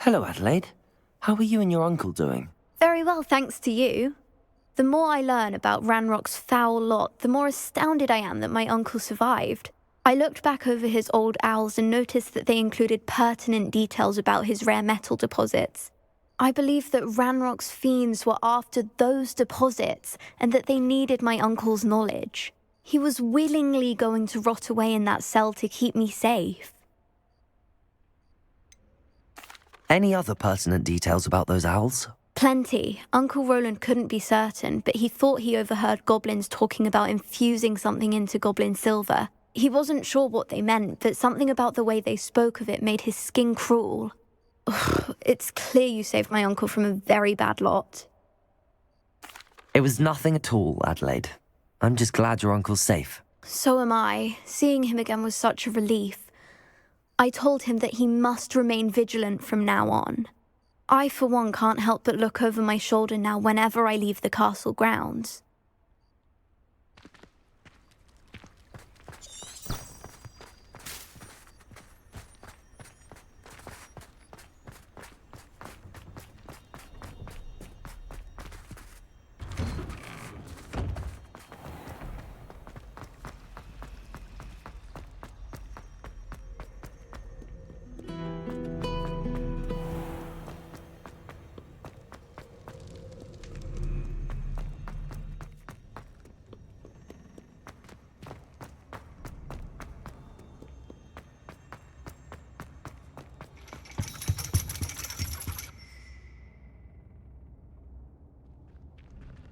Hello, Adelaide. How are you and your uncle doing? Very well, thanks to you. The more I learn about Ranrock's foul lot, the more astounded I am that my uncle survived. I looked back over his old owls and noticed that they included pertinent details about his rare metal deposits. I believe that Ranrock's fiends were after those deposits and that they needed my uncle's knowledge. He was willingly going to rot away in that cell to keep me safe. Any other pertinent details about those owls? Plenty. Uncle Roland couldn't be certain, but he thought he overheard goblins talking about infusing something into goblin silver. He wasn't sure what they meant, but something about the way they spoke of it made his skin crawl. Ugh, it's clear you saved my uncle from a very bad lot. It was nothing at all, Adelaide. I'm just glad your uncle's safe. So am I. Seeing him again was such a relief. I told him that he must remain vigilant from now on. I, for one, can't help but look over my shoulder now whenever I leave the castle grounds.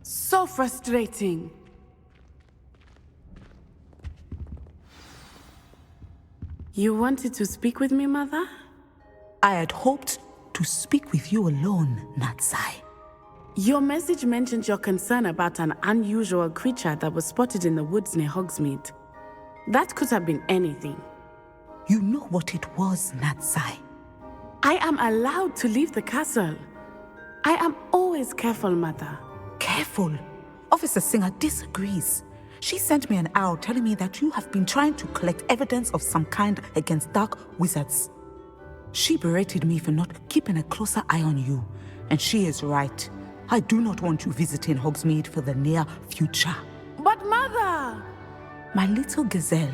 So frustrating. You wanted to speak with me, Mother? I had hoped to speak with you alone, Natsai. Your message mentioned your concern about an unusual creature that was spotted in the woods near Hogsmeade. That could have been anything. You know what it was, Natsai. I am allowed to leave the castle. I am always careful, Mother. Careful. Officer Singer disagrees. She sent me an owl telling me that you have been trying to collect evidence of some kind against dark wizards. She berated me for not keeping a closer eye on you, and she is right. I do not want you visiting Hogsmeade for the near future. But Mother! My little gazelle,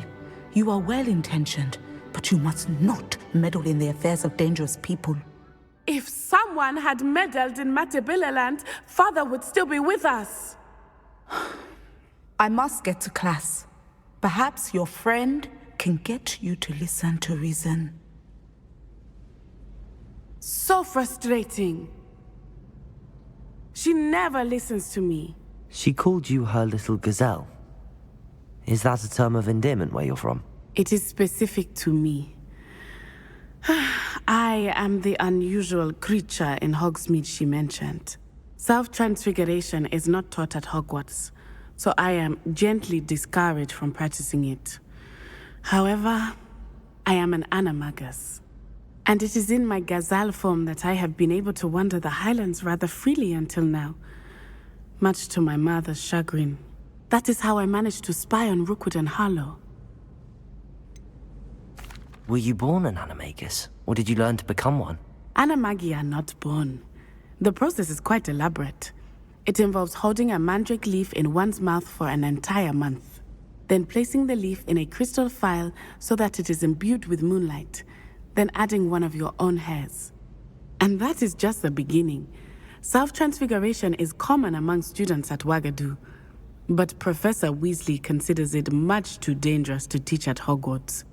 you are well-intentioned, but you must not meddle in the affairs of dangerous people. If someone had meddled in Matabeleland, Father would still be with us. I must get to class. Perhaps your friend can get you to listen to reason. So frustrating. She never listens to me. She called you her little gazelle. Is that a term of endearment where you're from? It is specific to me. I am the unusual creature in Hogsmeade she mentioned. Self-transfiguration is not taught at Hogwarts, so I am gently discouraged from practicing it. However, I am an animagus, and it is in my gazelle form that I have been able to wander the Highlands rather freely until now, much to my mother's chagrin. That is how I managed to spy on Rookwood and Harlow. Were you born an animagus, or did you learn to become one? Animagi are not born. The process is quite elaborate. It involves holding a mandrake leaf in one's mouth for an entire month, then placing the leaf in a crystal phial so that it is imbued with moonlight, then adding one of your own hairs. And that is just the beginning. Self-transfiguration is common among students at Wagadu, but Professor Weasley considers it much too dangerous to teach at Hogwarts.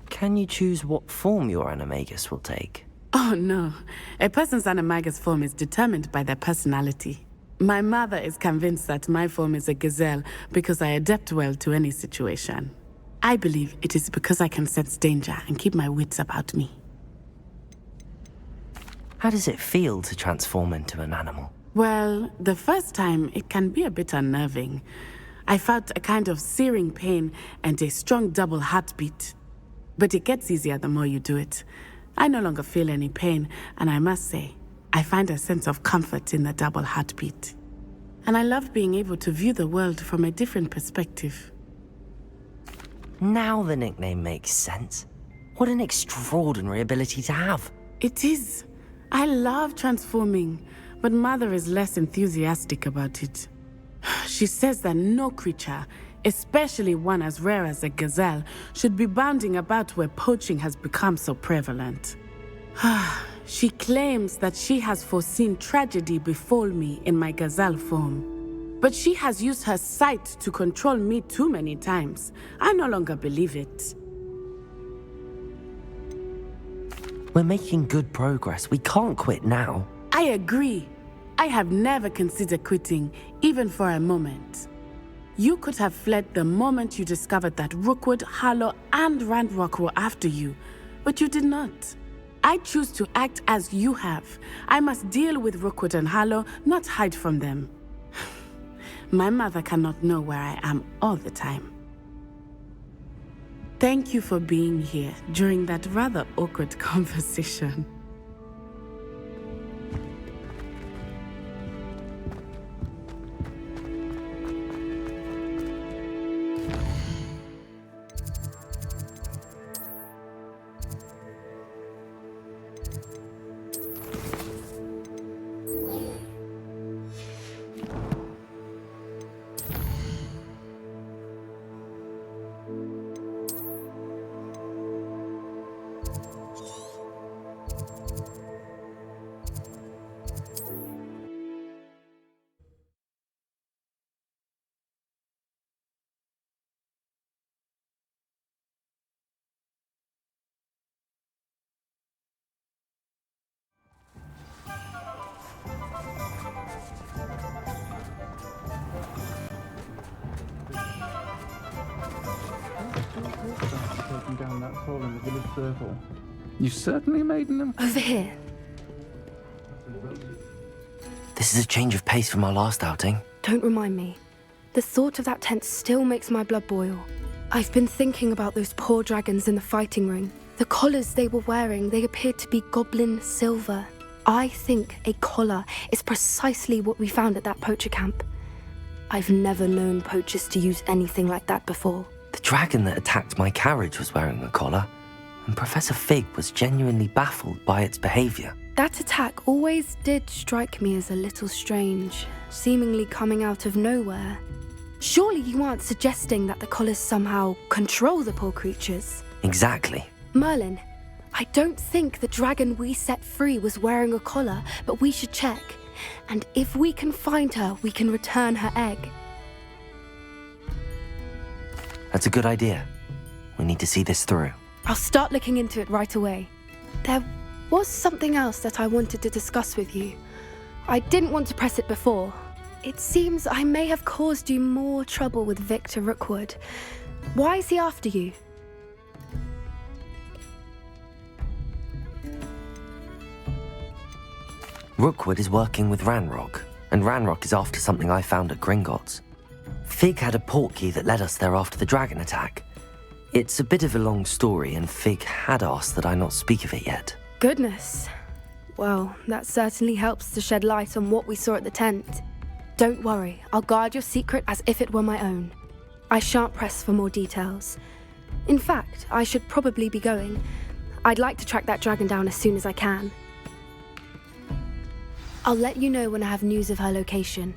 Can you choose what form your animagus will take? Oh no, a person's animagus form is determined by their personality. My mother is convinced that my form is a gazelle because I adapt well to any situation. I believe it is because I can sense danger and keep my wits about me. How does it feel to transform into an animal? Well, the first time it can be a bit unnerving. I felt a kind of searing pain and a strong double heartbeat. But it gets easier the more you do it. I no longer feel any pain, and I must say, I find a sense of comfort in the double heartbeat. And I love being able to view the world from a different perspective. Now the nickname makes sense. What an extraordinary ability to have. It is. I love transforming, but Mother is less enthusiastic about it. She says that no creature, especially one as rare as a gazelle, should be bounding about where poaching has become so prevalent. She claims that she has foreseen tragedy befall me in my gazelle form. But she has used her sight to control me too many times. I no longer believe it. We're making good progress. We can't quit now. I agree. I have never considered quitting, even for a moment. You could have fled the moment you discovered that Rookwood, Harlow, and Ranrock were after you, but you did not. I choose to act as you have. I must deal with Rookwood and Harlow, not hide from them. My mother cannot know where I am all the time. Thank you for being here during that rather awkward conversation. Taking down that hole in the village circle. You certainly made an Over here. This is a change of pace from our last outing. Don't remind me. The thought of that tent still makes my blood boil. I've been thinking about those poor dragons in the fighting ring. The collars they were wearing, they appeared to be goblin silver. I think a collar is precisely what we found at that poacher camp. I've never known poachers to use anything like that before. The dragon that attacked my carriage was wearing a collar, and Professor Fig was genuinely baffled by its behavior. That attack always did strike me as a little strange, seemingly coming out of nowhere. Surely you aren't suggesting that the collars somehow control the poor creatures? Exactly. Merlin, I don't think the dragon we set free was wearing a collar, but we should check. And if we can find her, we can return her egg. That's a good idea. We need to see this through. I'll start looking into it right away. There was something else that I wanted to discuss with you. I didn't want to press it before. It seems I may have caused you more trouble with Victor Rookwood. Why is he after you? Rookwood is working with Ranrock, and Ranrock is after something I found at Gringotts. Fig had a portkey that led us there after the dragon attack. It's a bit of a long story, and Fig had asked that I not speak of it yet. Goodness. Well, that certainly helps to shed light on what we saw at the tent. Don't worry, I'll guard your secret as if it were my own. I shan't press for more details. In fact, I should probably be going. I'd like to track that dragon down as soon as I can. I'll let you know when I have news of her location.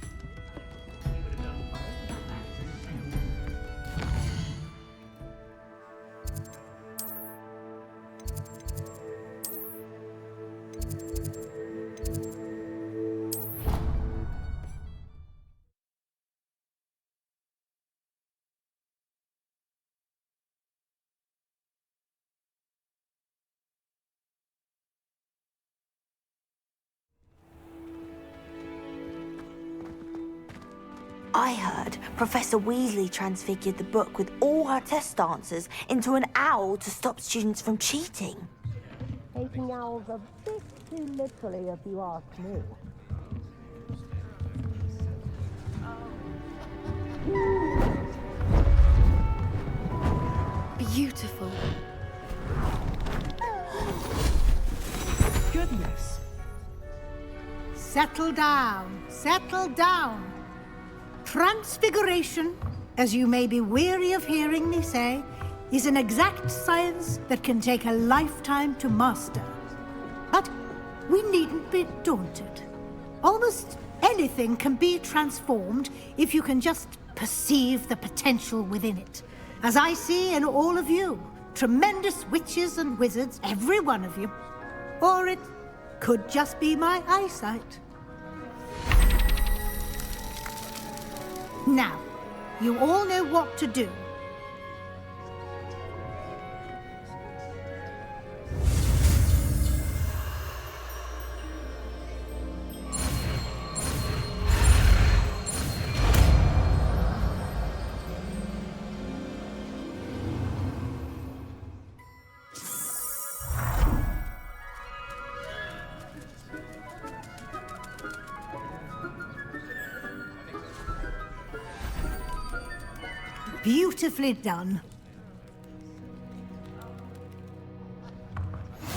I heard Professor Weasley transfigured the book with all her test answers into an owl to stop students from cheating. Taking owls a bit too literally, if you ask me. Beautiful. Goodness. Settle down. Settle down. Transfiguration, as you may be weary of hearing me say, is an exact science that can take a lifetime to master. But we needn't be daunted. Almost anything can be transformed if you can just perceive the potential within it. As I see in all of you, tremendous witches and wizards, every one of you. Or it could just be my eyesight. Now, you all know what to do. Beautifully done.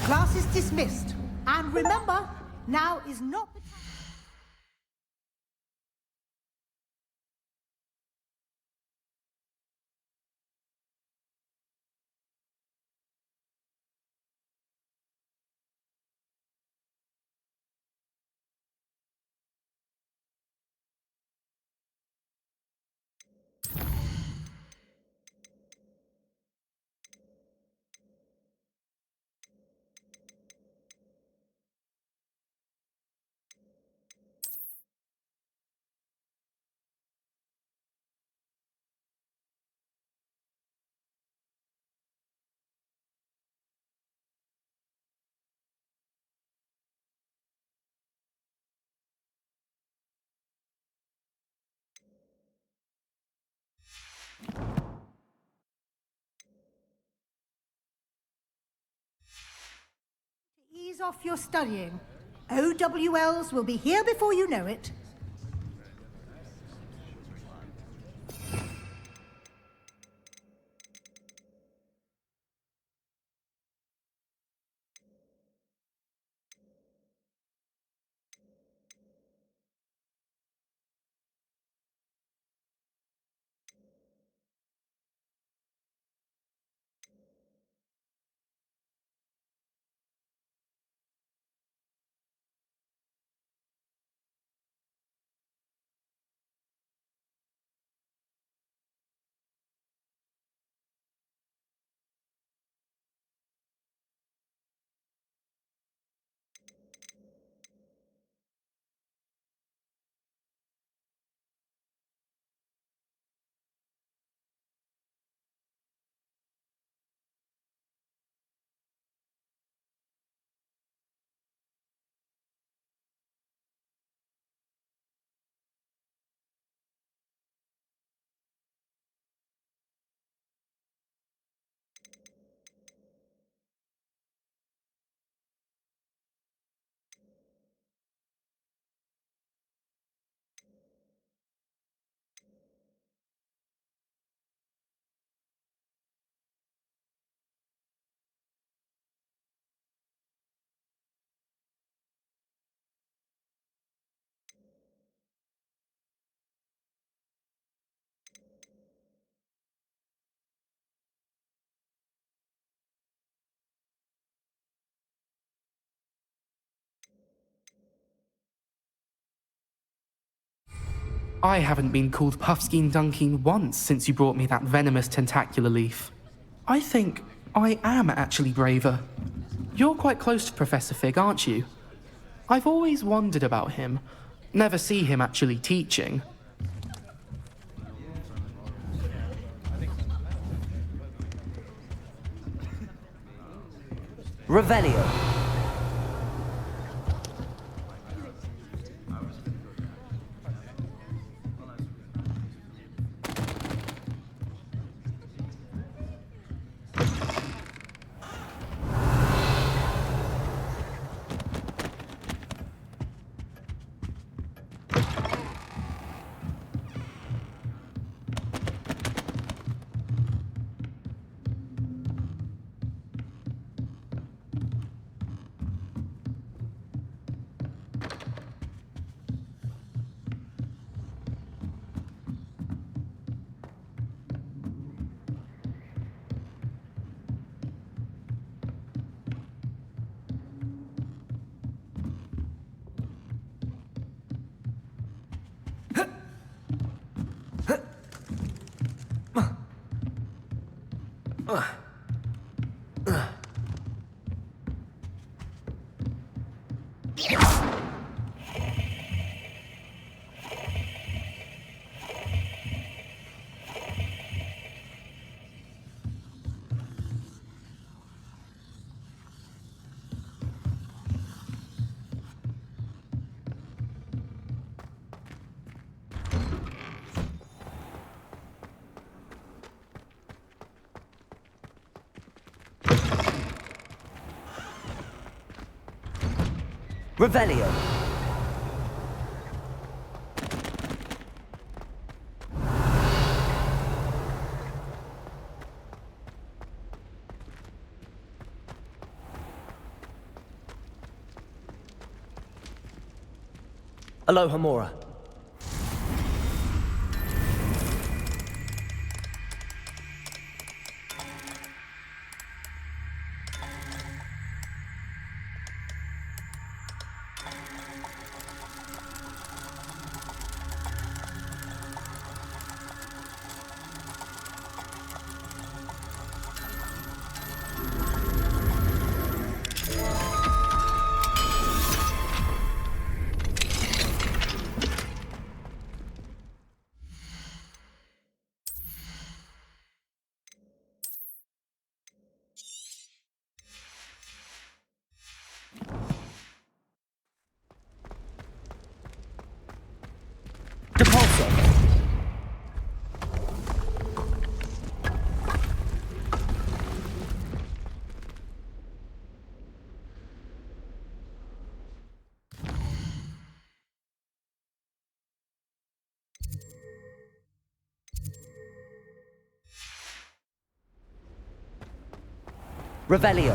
Class is dismissed. And remember, now is not the time. Ease off your studying. OWLs will be here before you know it. I haven't been called Puffskein Dunking once since you brought me that venomous tentacular leaf. I think I am actually braver. You're quite close to Professor Fig, aren't you? I've always wondered about him. Never see him actually teaching. Revelio. Revelio. Aloha Mora. Depulso. Revelio.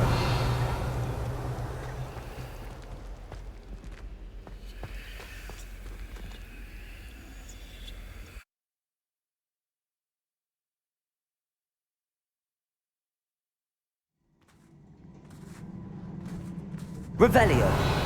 Revelio.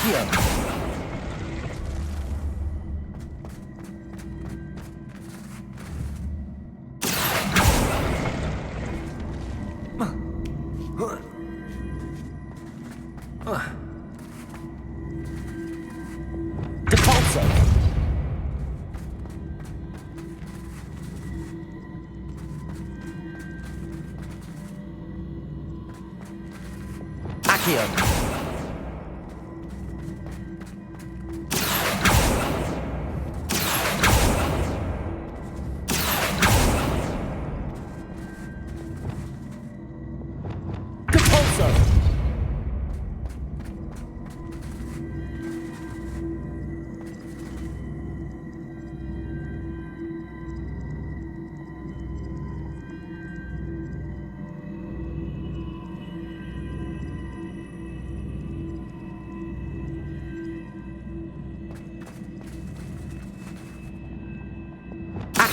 Accio! Depulso! Accio!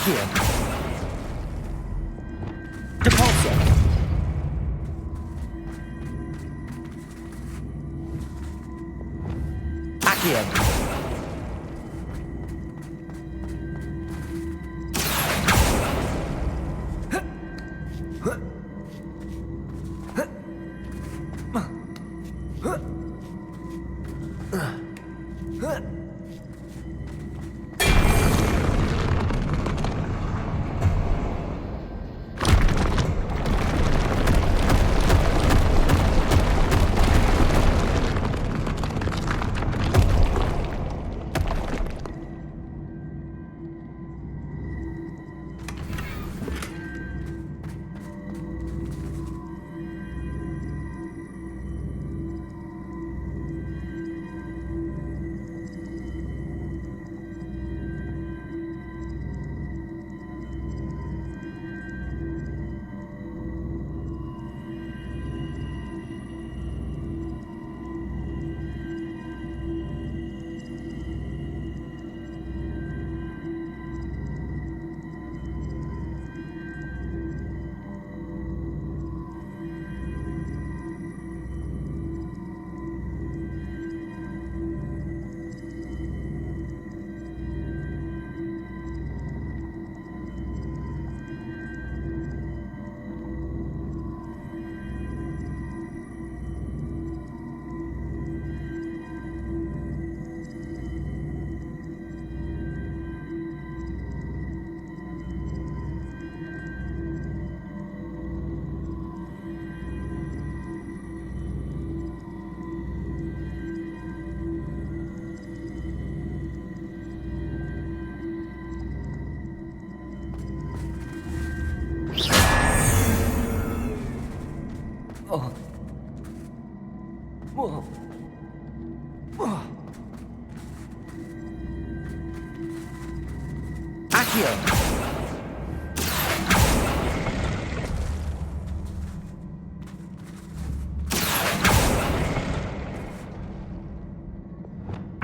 Accio! Depulso! Accio! Oh. Whoa. Whoa. Accio!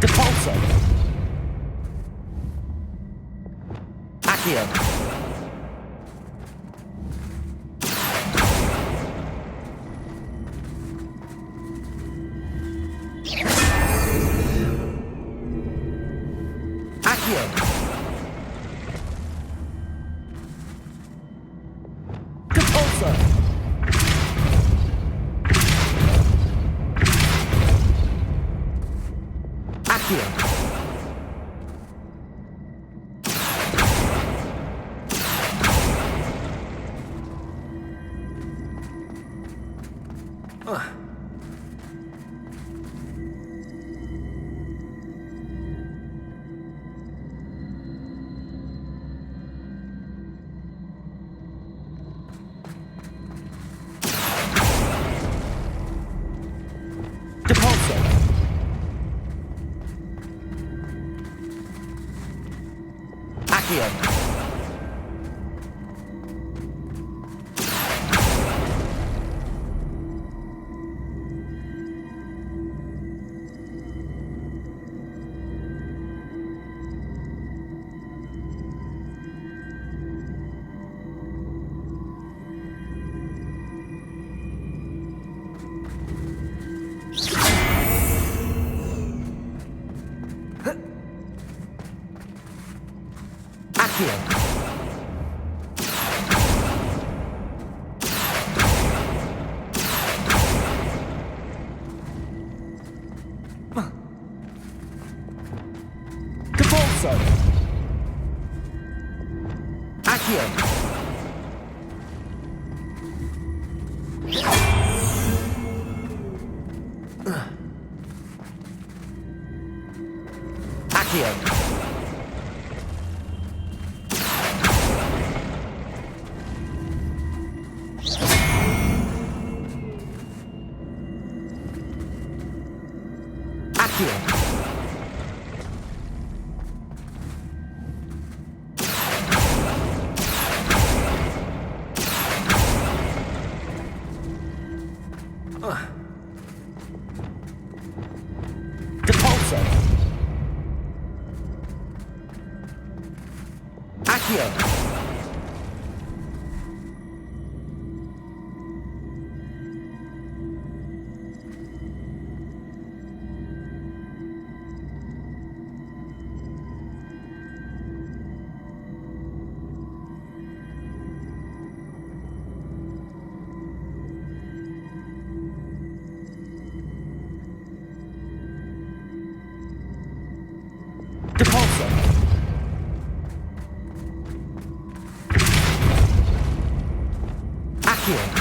Depulso! Accio! Accio. Capolso. Accio. Accio. Accio. Depulso. Accio.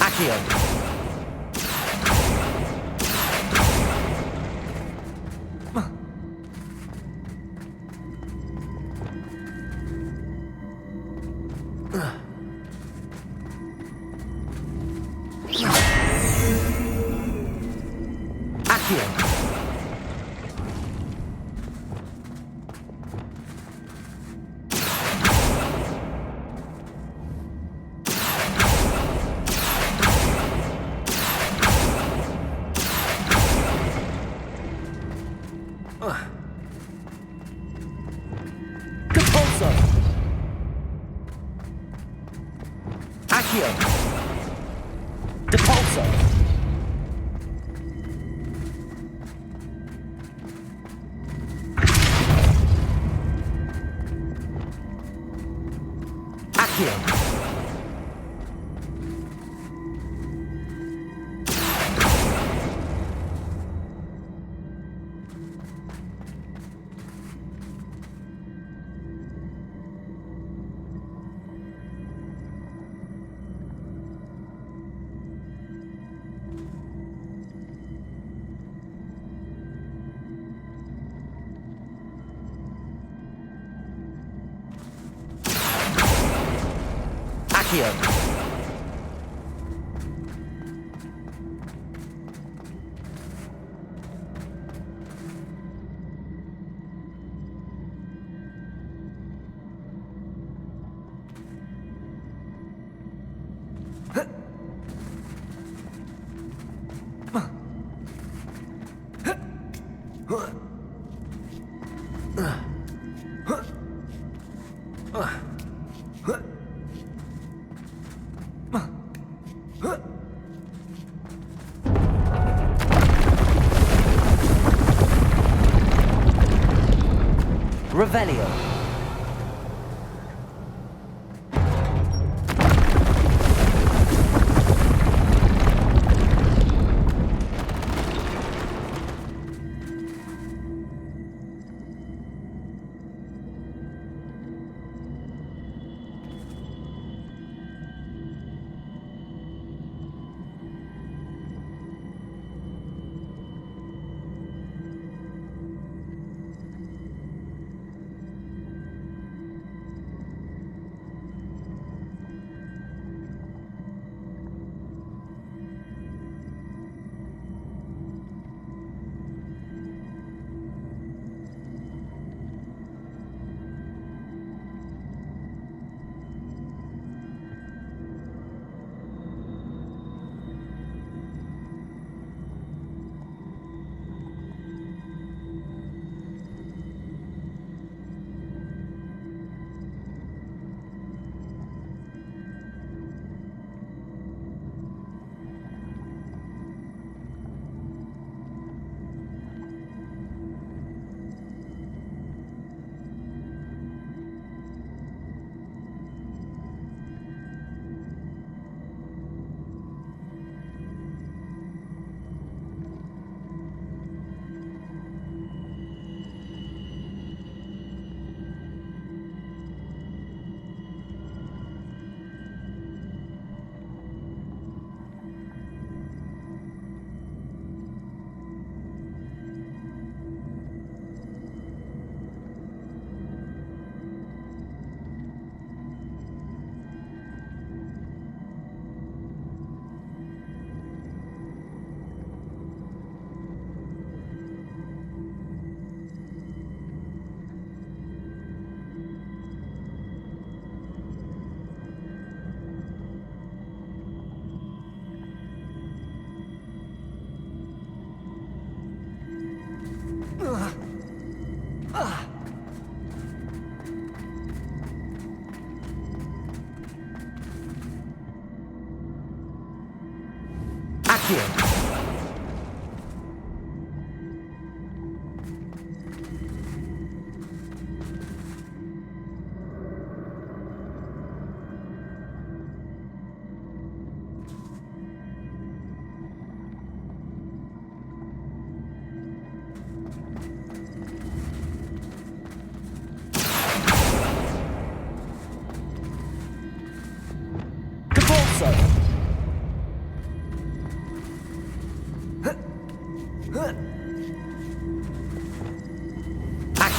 Depulso. Accio. Accio. Accio. Depulso. Accio. Depulso. Accio. Accio. Revelio.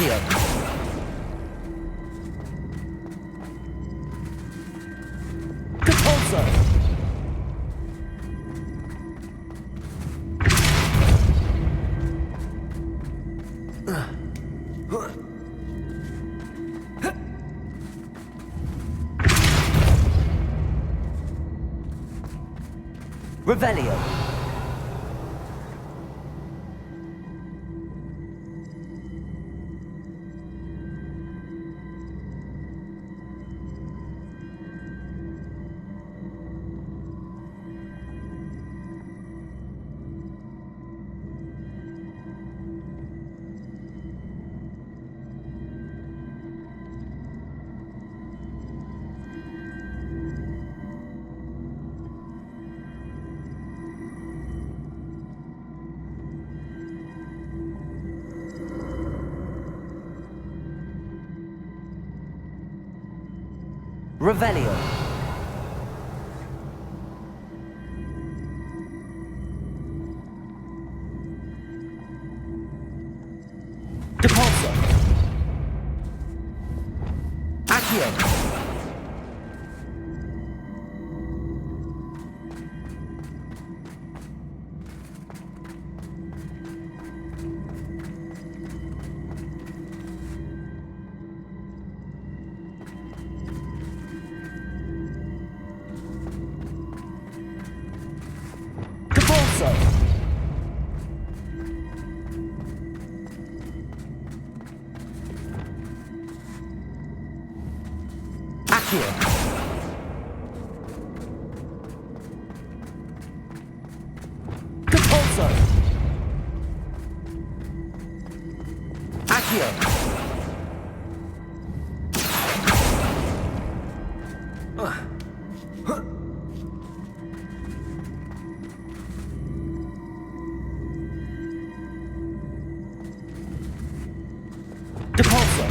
Accio! Repulsor! Revelio! Revelio! Depulso! Accio! Depulso! Accio! Depulso! Accio! Depulso!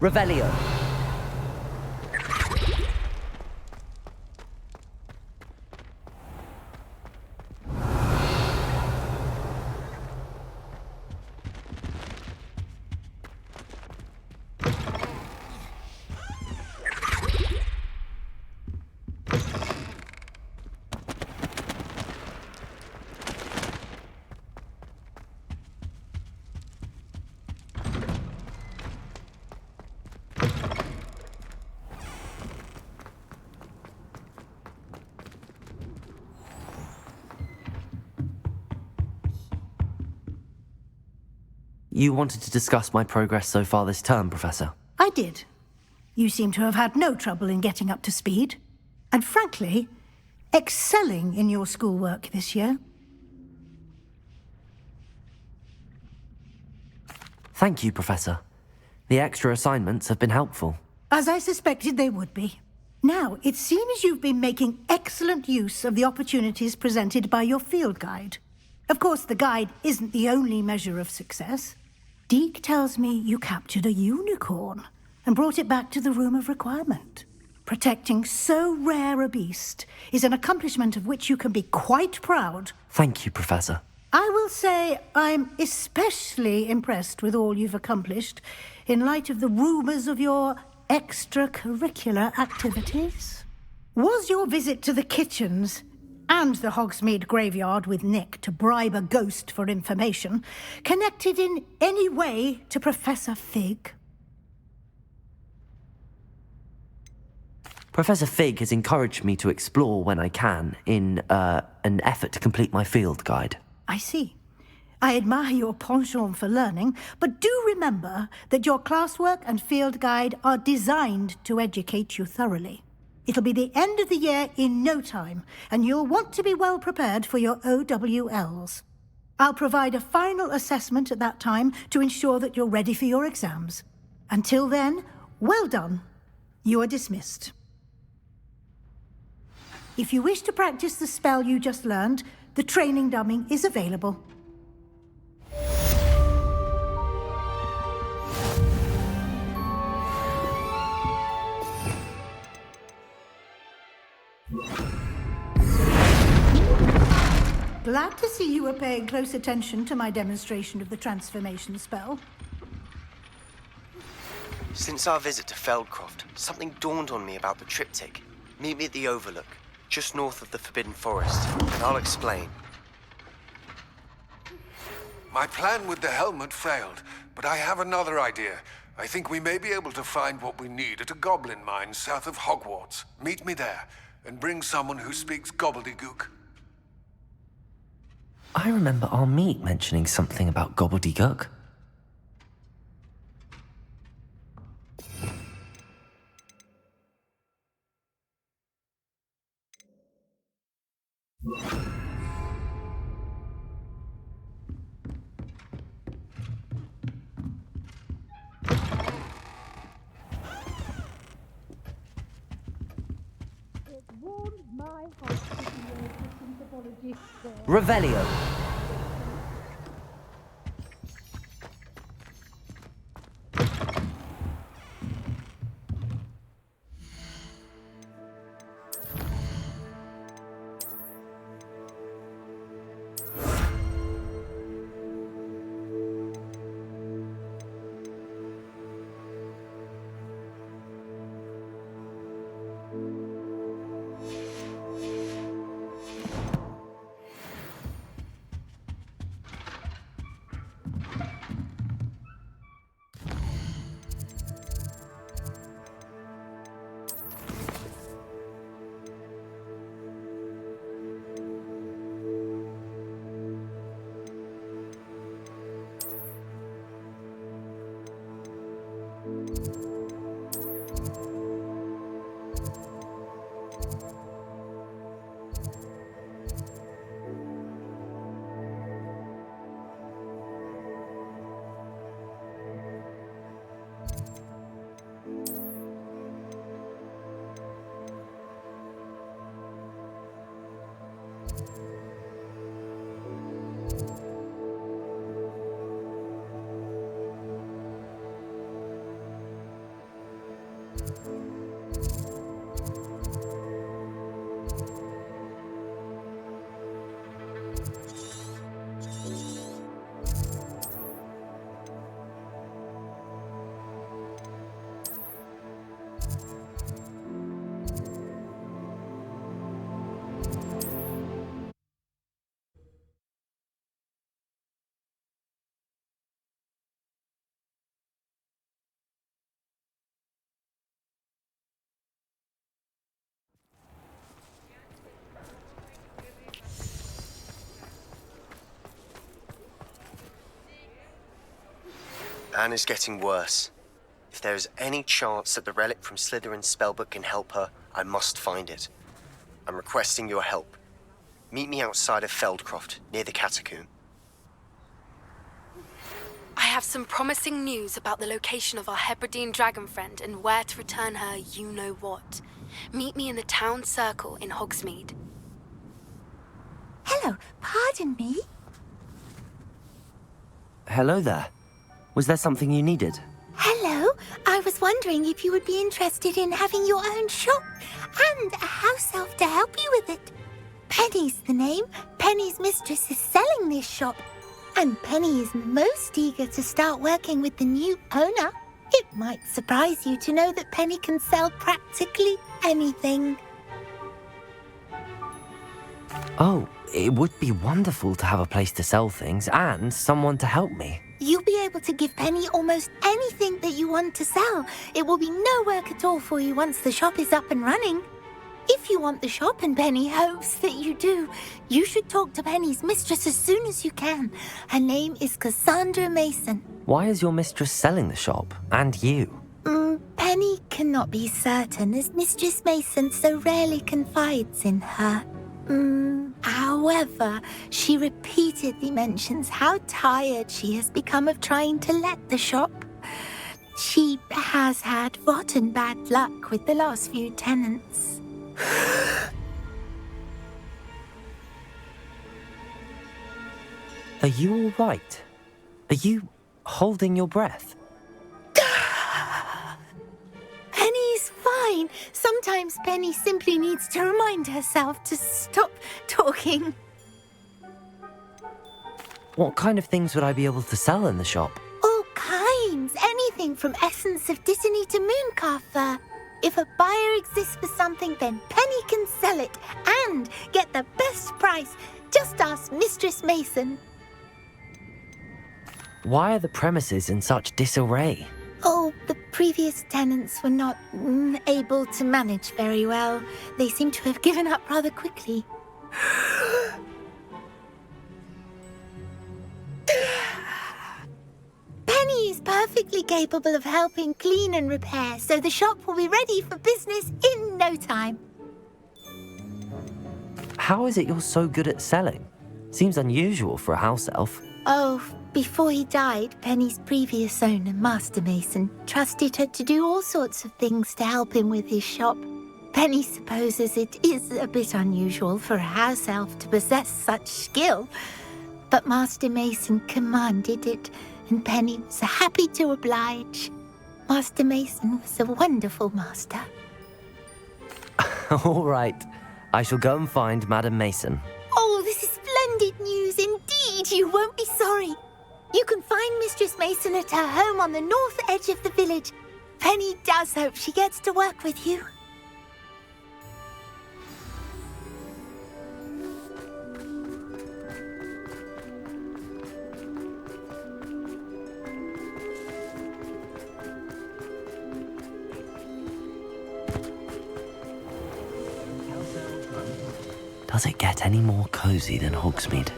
Revelio! You wanted to discuss my progress so far this term, Professor? I did. You seem to have had no trouble in getting up to speed. And frankly, excelling in your schoolwork this year. Thank you, Professor. The extra assignments have been helpful. As I suspected they would be. Now, it seems you've been making excellent use of the opportunities presented by your field guide. Of course, the guide isn't the only measure of success. Deke tells me you captured a unicorn and brought it back to the Room of Requirement. Protecting so rare a beast is an accomplishment of which you can be quite proud. Thank you, Professor. I will say I'm especially impressed with all you've accomplished in light of the rumours of your extracurricular activities. Was your visit to the kitchens and the Hogsmeade graveyard with Nick to bribe a ghost for information connected in any way to Professor Fig? Professor Fig has encouraged me to explore when I can in an effort to complete my field guide. I see. I admire your penchant for learning, but do remember that your classwork and field guide are designed to educate you thoroughly. It'll be the end of the year in no time, and you'll want to be well prepared for your OWLs. I'll provide a final assessment at that time to ensure that you're ready for your exams. Until then, well done. You are dismissed. If you wish to practice the spell you just learned, the training dummy is available. Glad to see you were paying close attention to my demonstration of the transformation spell. Since our visit to Feldcroft, something dawned on me about the triptych. Meet me at the Overlook, just north of the Forbidden Forest, and I'll explain. My plan with the helmet failed, but I have another idea. I think we may be able to find what we need at a goblin mine south of Hogwarts. Meet me there, and bring someone who speaks gobbledygook. I remember our meet mentioning something about gobbledygook. It warmed my heart to hear your distant apology. Revelio. Anne is getting worse. If there is any chance that the relic from Slytherin's spellbook can help her, I must find it. I'm requesting your help. Meet me outside of Feldcroft, near the catacomb. I have some promising news about the location of our Hebridean dragon friend and where to return her you-know-what. Meet me in the town circle in Hogsmeade. Hello, pardon me? Hello there. Was there something you needed? Hello, I was wondering if you would be interested in having your own shop and a house elf to help you with it. Penny's the name. Penny's mistress is selling this shop, and Penny is most eager to start working with the new owner. It might surprise you to know that Penny can sell practically anything. Oh, it would be wonderful to have a place to sell things and someone to help me. You'll be able to give Penny almost anything that you want to sell. It will be no work at all for you once the shop is up and running. If you want the shop and Penny hopes that you do, you should talk to Penny's mistress as soon as you can. Her name is Cassandra Mason. Why is your mistress selling the shop? And you? Penny cannot be certain, as Mistress Mason so rarely confides in her. However, she repeatedly mentions how tired she has become of trying to let the shop. She has had rotten bad luck with the last few tenants. Are you all right? Are you holding your breath? Penny's fine. Sometimes Penny simply needs to remind herself to stop talking. What kind of things would I be able to sell in the shop? All kinds. Anything from essence of Dittany to mooncalf fur. If a buyer exists for something, then Penny can sell it and get the best price. Just ask Mistress Mason. Why are the premises in such disarray? Oh, the previous tenants were not able to manage very well. They seem to have given up rather quickly. Penny is perfectly capable of helping clean and repair, so the shop will be ready for business in no time. How is it you're so good at selling? Seems unusual for a house elf. Oh, before he died, Penny's previous owner, Master Mason, trusted her to do all sorts of things to help him with his shop. Penny supposes it is a bit unusual for a house elf to possess such skill, but Master Mason commanded it, and Penny was happy to oblige. Master Mason was a wonderful master. All right. I shall go and find Madam Mason. Oh, this is splendid news indeed. You won't be sorry. You can find Mistress Mason at her home on the north edge of the village. Penny does hope she gets to work with you. Does it get any more cozy than Hogsmeade?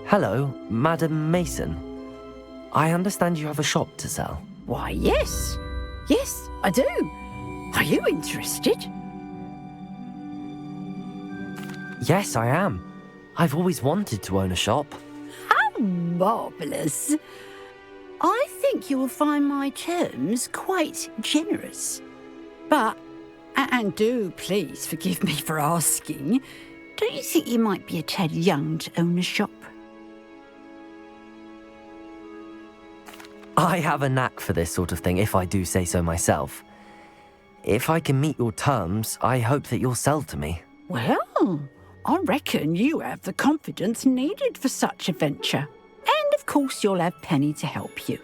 Hello, Madam Mason. I understand you have a shop to sell. Why, yes. Yes, I do. Are you interested? Yes, I am. I've always wanted to own a shop. How marvellous. I think you will find my terms quite generous. But, and do please forgive me for asking, don't you think you might be a tad young to own a shop? I have a knack for this sort of thing, if I do say so myself. If I can meet your terms, I hope that you'll sell to me. Well, I reckon you have the confidence needed for such a venture. And of course you'll have Penny to help you.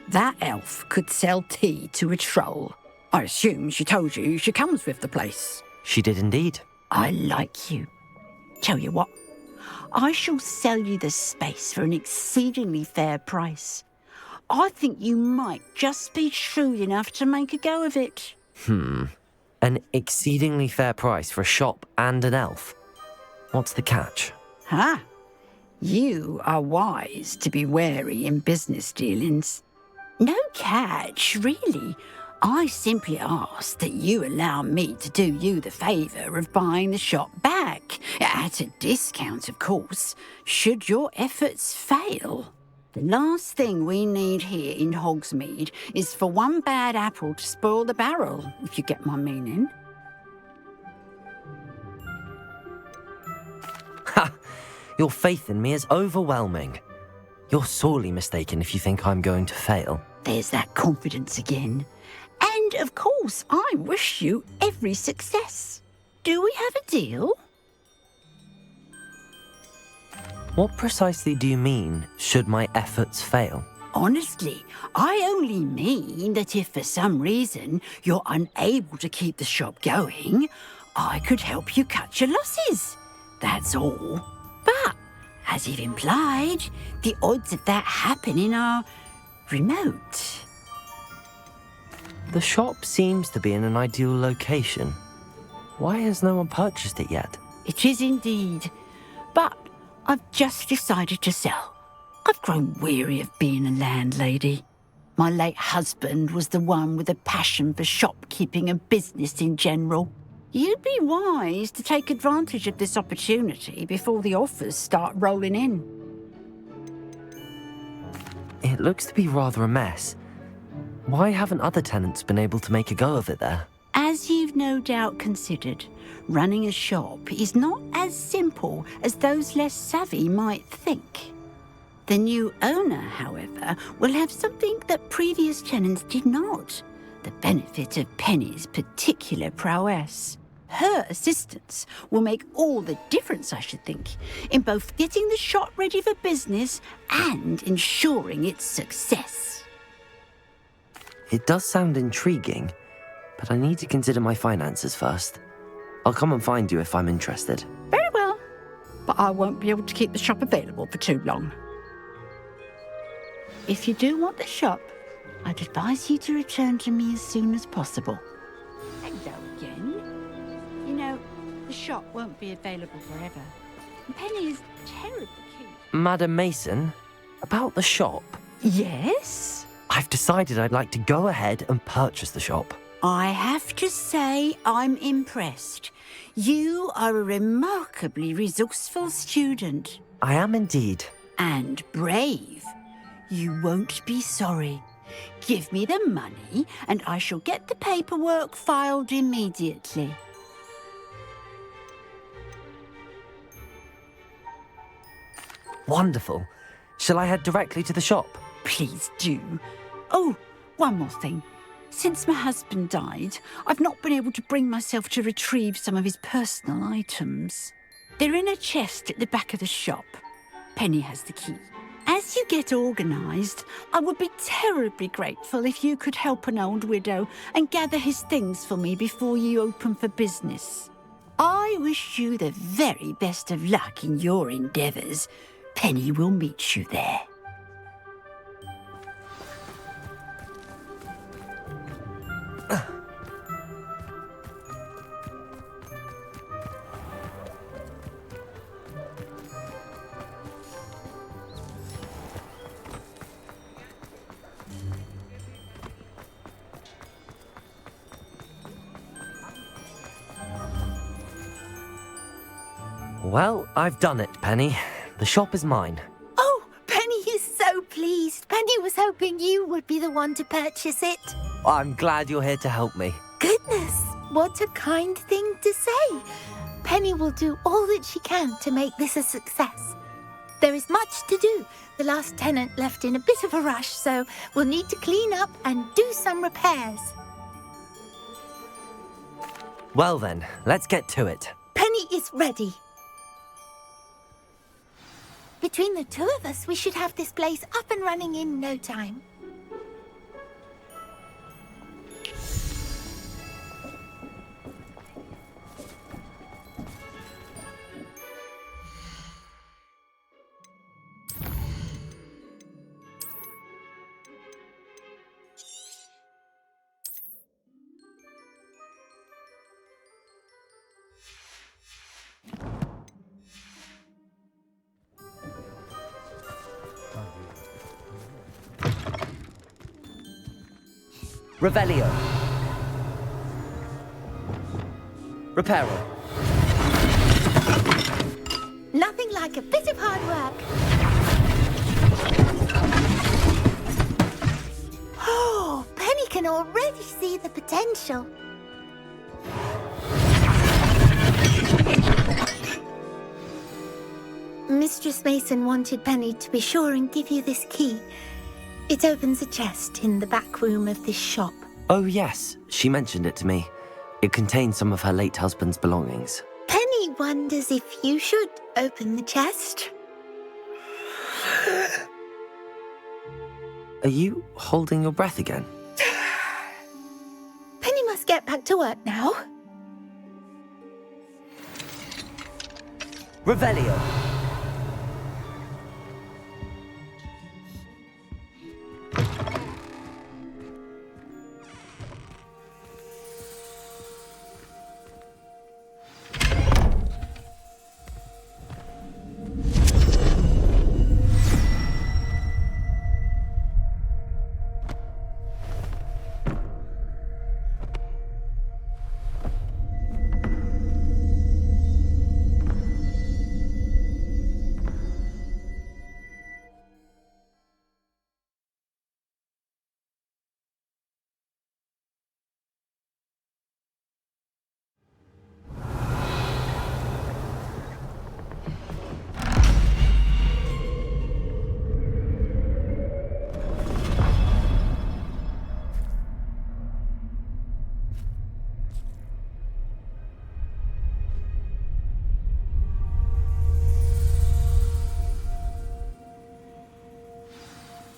That elf could sell tea to a troll. I assume she told you she comes with the place. She did indeed. I like you. Tell you what, I shall sell you the space for an exceedingly fair price. I think you might just be shrewd enough to make a go of it. An exceedingly fair price for a shop and an elf. What's the catch? Huh? You are wise to be wary in business dealings. No catch, really. I simply ask that you allow me to do you the favour of buying the shop back, at a discount, of course, should your efforts fail. The last thing we need here in Hogsmeade is for one bad apple to spoil the barrel, if you get my meaning. Ha! Your faith in me is overwhelming. You're sorely mistaken if you think I'm going to fail. There's that confidence again. And, of course, I wish you every success. Do we have a deal? What precisely do you mean, should my efforts fail? Honestly, I only mean that if for some reason you're unable to keep the shop going, I could help you cut your losses. That's all. But as you've implied, the odds of that happening are remote. The shop seems to be in an ideal location. Why has no one purchased it yet? It is indeed, but I've just decided to sell. I've grown weary of being a landlady. My late husband was the one with a passion for shopkeeping and business in general. You'd be wise to take advantage of this opportunity before the offers start rolling in. It looks to be rather a mess. Why haven't other tenants been able to make a go of it there? As you've no doubt considered, running a shop is not as simple as those less savvy might think. The new owner, however, will have something that previous tenants did not. The benefit of Penny's particular prowess. Her assistance will make all the difference, I should think, in both getting the shop ready for business and ensuring its success. It does sound intriguing, but I need to consider my finances first. I'll come and find you if I'm interested. Very well, but I won't be able to keep the shop available for too long. If you do want the shop, I'd advise you to return to me as soon as possible. Hello again. You know, the shop won't be available forever. Penny is terribly keen. Madam Mason, about the shop. Yes? I've decided I'd like to go ahead and purchase the shop. I have to say I'm impressed. You are a remarkably resourceful student. I am indeed. And brave. You won't be sorry. Give me the money and I shall get the paperwork filed immediately. Wonderful. Shall I head directly to the shop? Please do. Oh, one more thing. Since my husband died, I've not been able to bring myself to retrieve some of his personal items. They're in a chest at the back of the shop. Penny has the key. As you get organised, I would be terribly grateful if you could help an old widow and gather his things for me before you open for business. I wish you the very best of luck in your endeavours. Penny will meet you there. Well, I've done it, Penny. The shop is mine. Oh, Penny is so pleased. Penny was hoping you would be the one to purchase it. I'm glad you're here to help me. Goodness, what a kind thing to say. Penny will do all that she can to make this a success. There is much to do. The last tenant left in a bit of a rush, so we'll need to clean up and do some repairs. Well then, let's get to it. Penny is ready. Between the two of us, we should have this place up and running in no time. Revelio. Reparo. Nothing like a bit of hard work. Oh, Penny can already see the potential. Mistress Mason wanted Penny to be sure and give you this key. It opens a chest in the back room of this shop. Oh yes, she mentioned it to me. It contains some of her late husband's belongings. Penny wonders if you should open the chest. Are you holding your breath again? Penny must get back to work now. Revelio.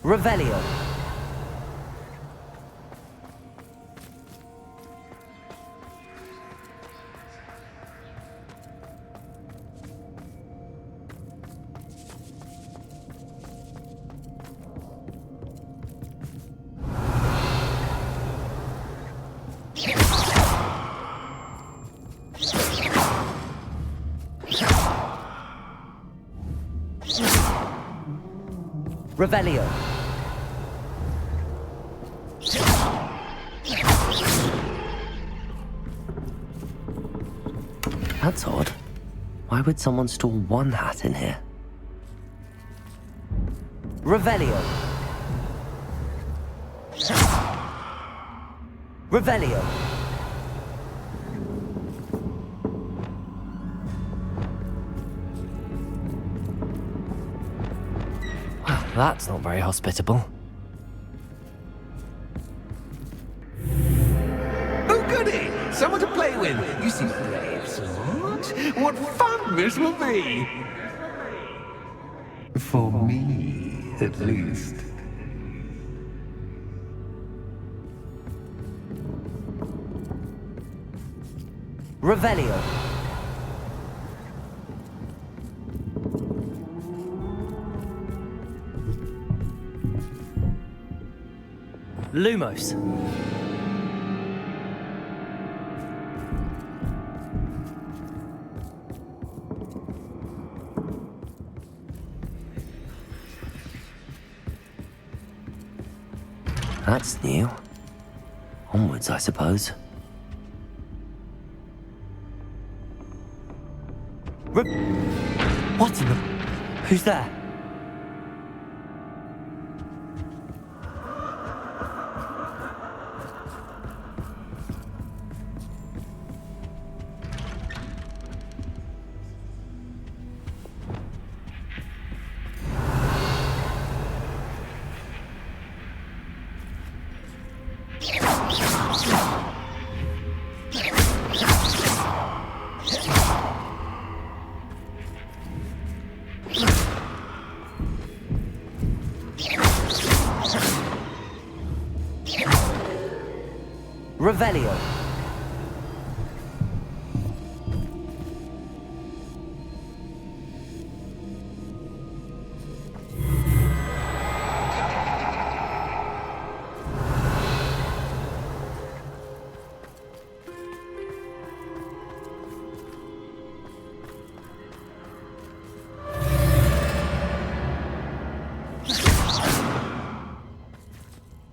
Revelio. Revelio. That's odd. Why would someone store one hat in here? Revelio. Revelio. Well, that's not very hospitable. Oh, goody! Someone to play with. You seem brave, sort. What fun this will be! For me, at least. Revelio. Lumos. That's new. Onwards, I suppose. What in the... Who's there? Revelio.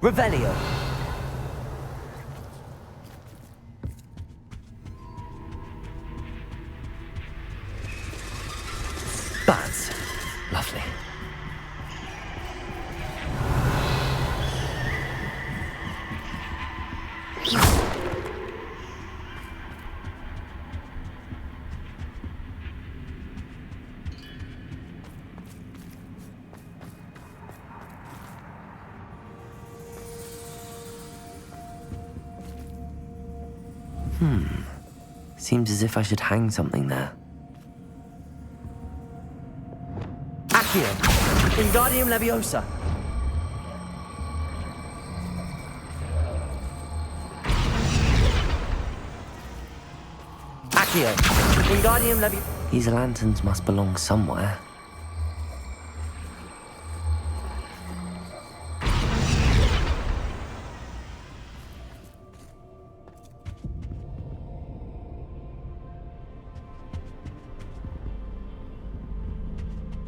Revelio. Bats. Lovely. Seems as if I should hang something there. Accio! Wingardium Leviosa! Accio! Wingardium Leviosa! These lanterns must belong somewhere.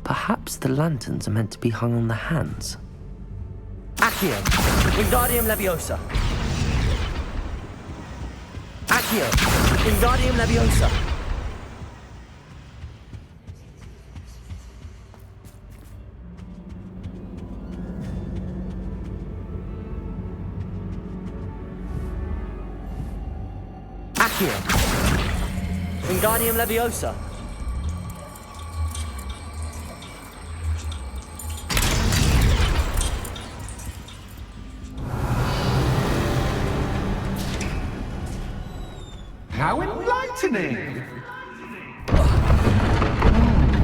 Perhaps the lanterns are meant to be hung on the hands. Accio! Wingardium Leviosa! Accio! Wingardium Leviosa! Accio! Wingardium Leviosa! How enlightening!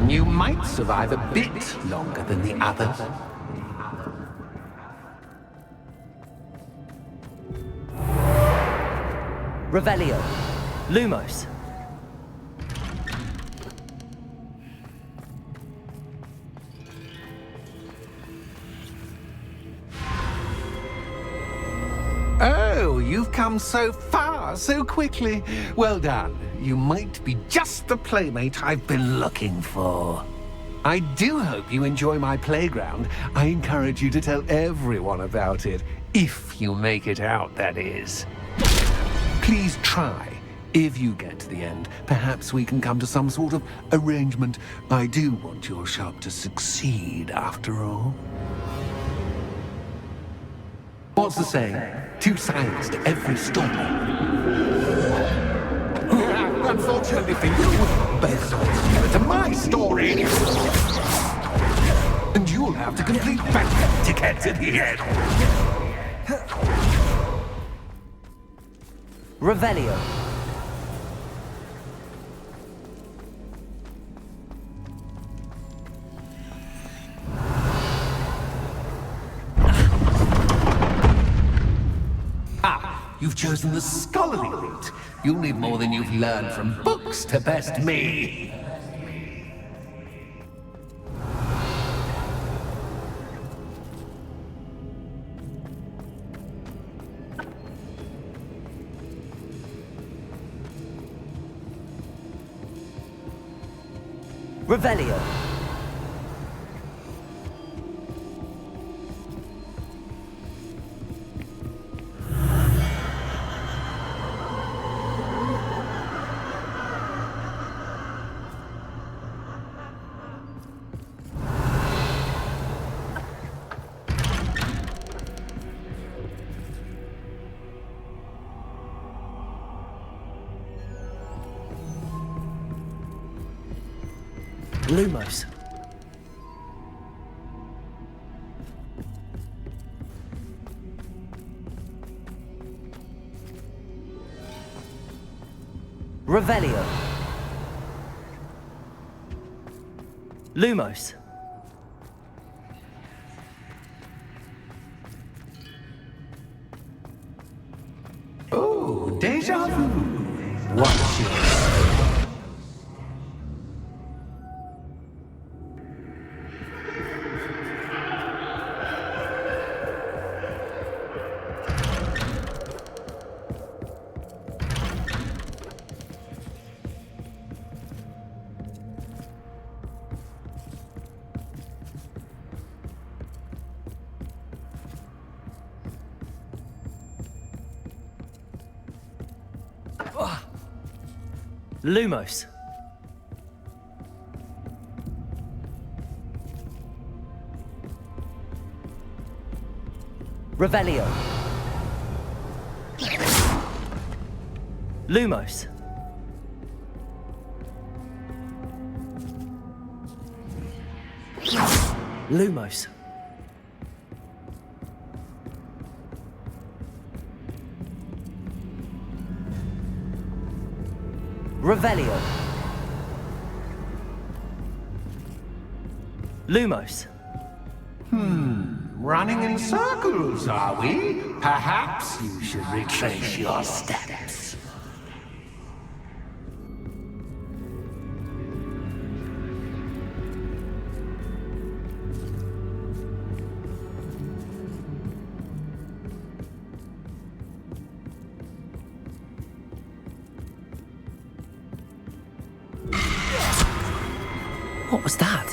You might survive a bit longer than the others. Revelio. Lumos. Oh, you've come so far, so quickly. Well done. You might be just the playmate I've been looking for. I do hope you enjoy my playground. I encourage you to tell everyone about it. If you make it out, that is. Please try. If you get to the end, perhaps we can come to some sort of arrangement. I do want your shop to succeed, after all. What's the saying? Two sides to every story. Unfortunately for you, both sides to my story. And you'll have to complete both to get to the end. Revelio. You've chosen the scholarly route. You'll need more than you've learned from books to best me. Revelio. Lumos. Revelio. Lumos. Oh, deja vu. Watch your Lumos. Revelio. Lumos. Lumos. Revelio. Lumos. Running in circles, are we? Perhaps you should retrace your steps. What was that?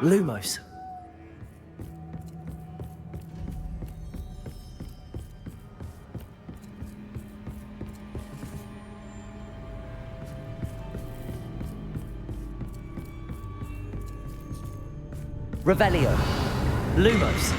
Lumos. Revelio. Lumos.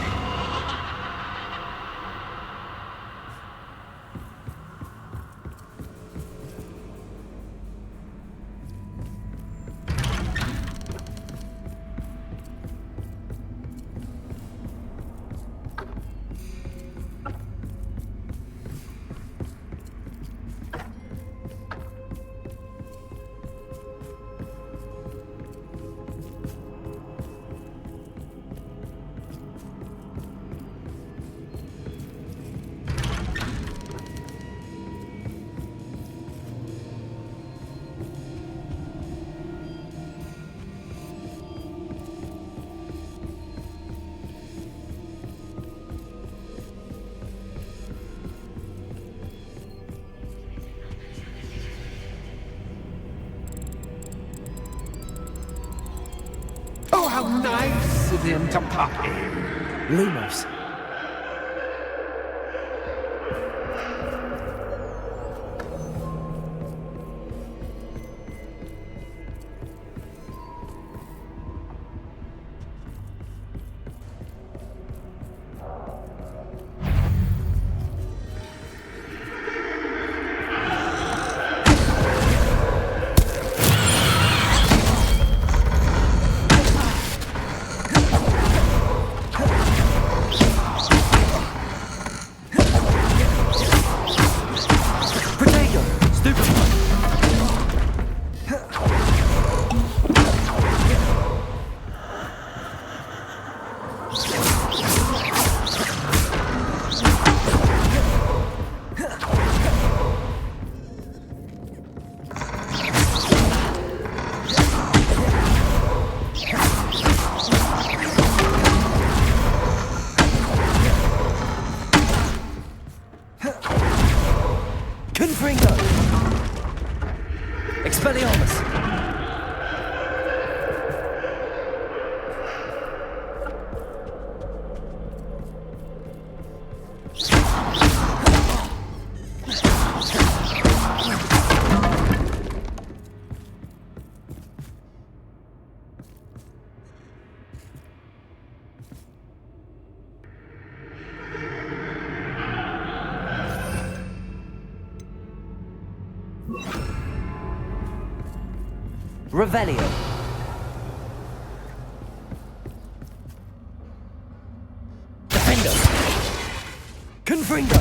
nice of him to pop in. Lumos. Confringo! Expelliarmus! Revelio. Defendo. Confringo.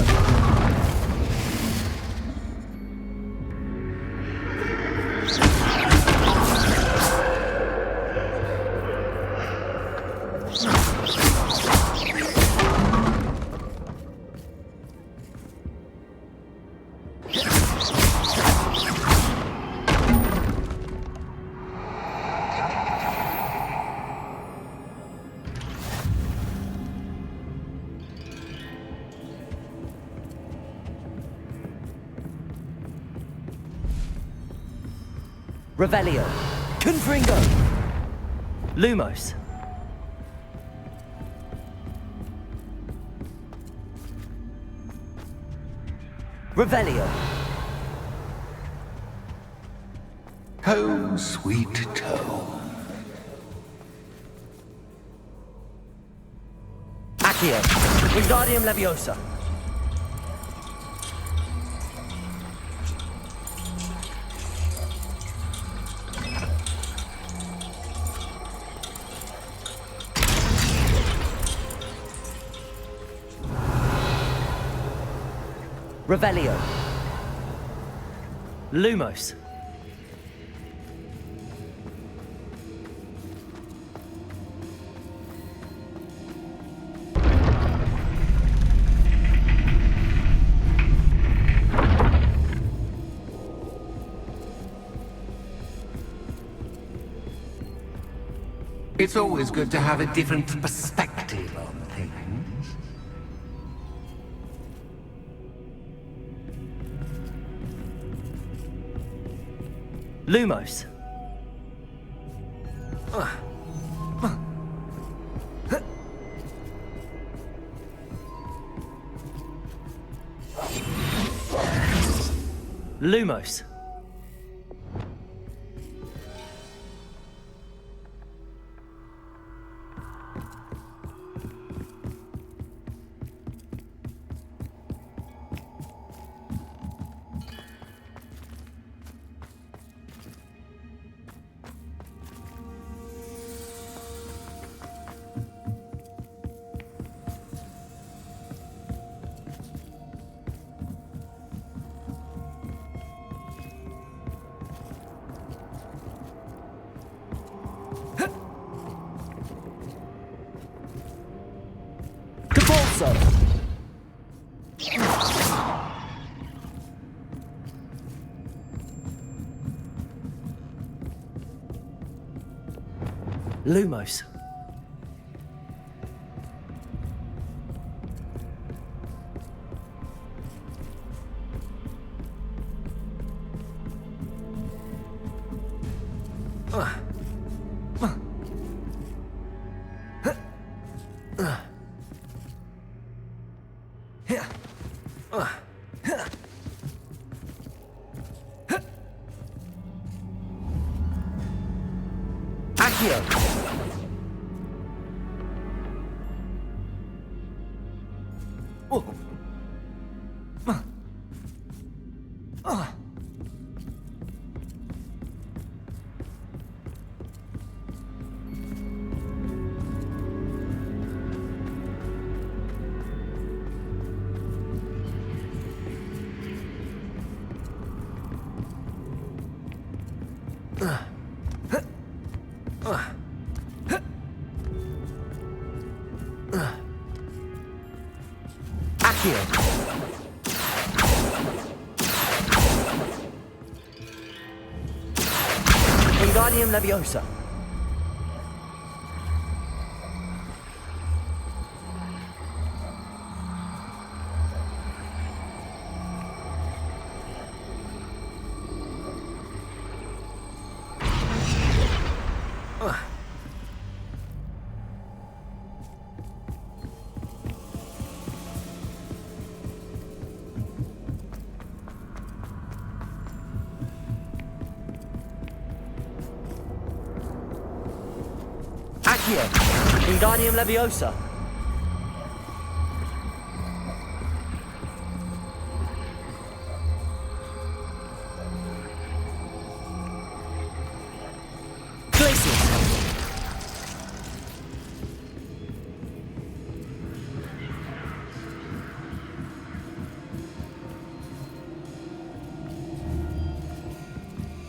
Revelio. Confringo. Lumos. Revelio. Home, sweet home. Accio. Wingardium Leviosa. Revelio. Lumos. It's always good to have a different perspective on things. Lumos. Lumos. Lumos. Accio! Accio! Wingardium Leviosa! Accio! Wingardium Leviosa! Glacius!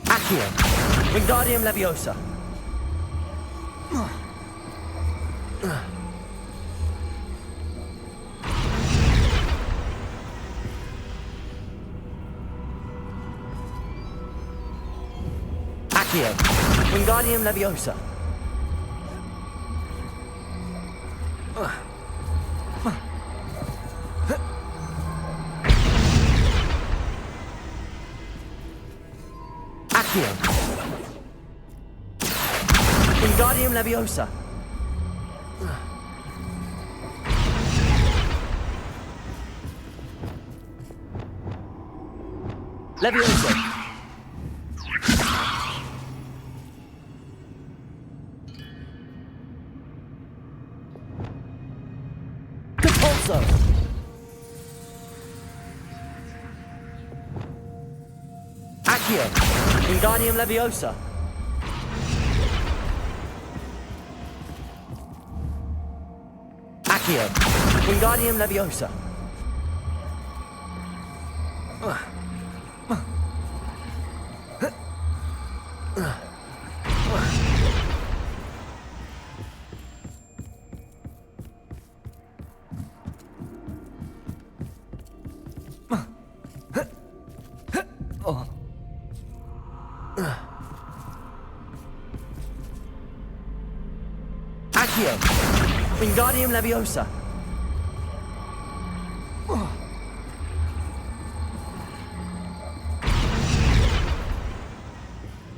Accio! Wingardium Leviosa! Accio! Wingardium Leviosa! Accio! Wingardium Leviosa! Leviosa! Repulso! Accio! Wingardium Leviosa! Accio! Wingardium Leviosa! Accio! Wingardium Leviosa!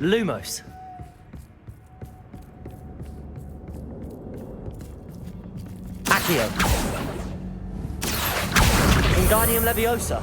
Lumos! Accio! Wingardium Leviosa!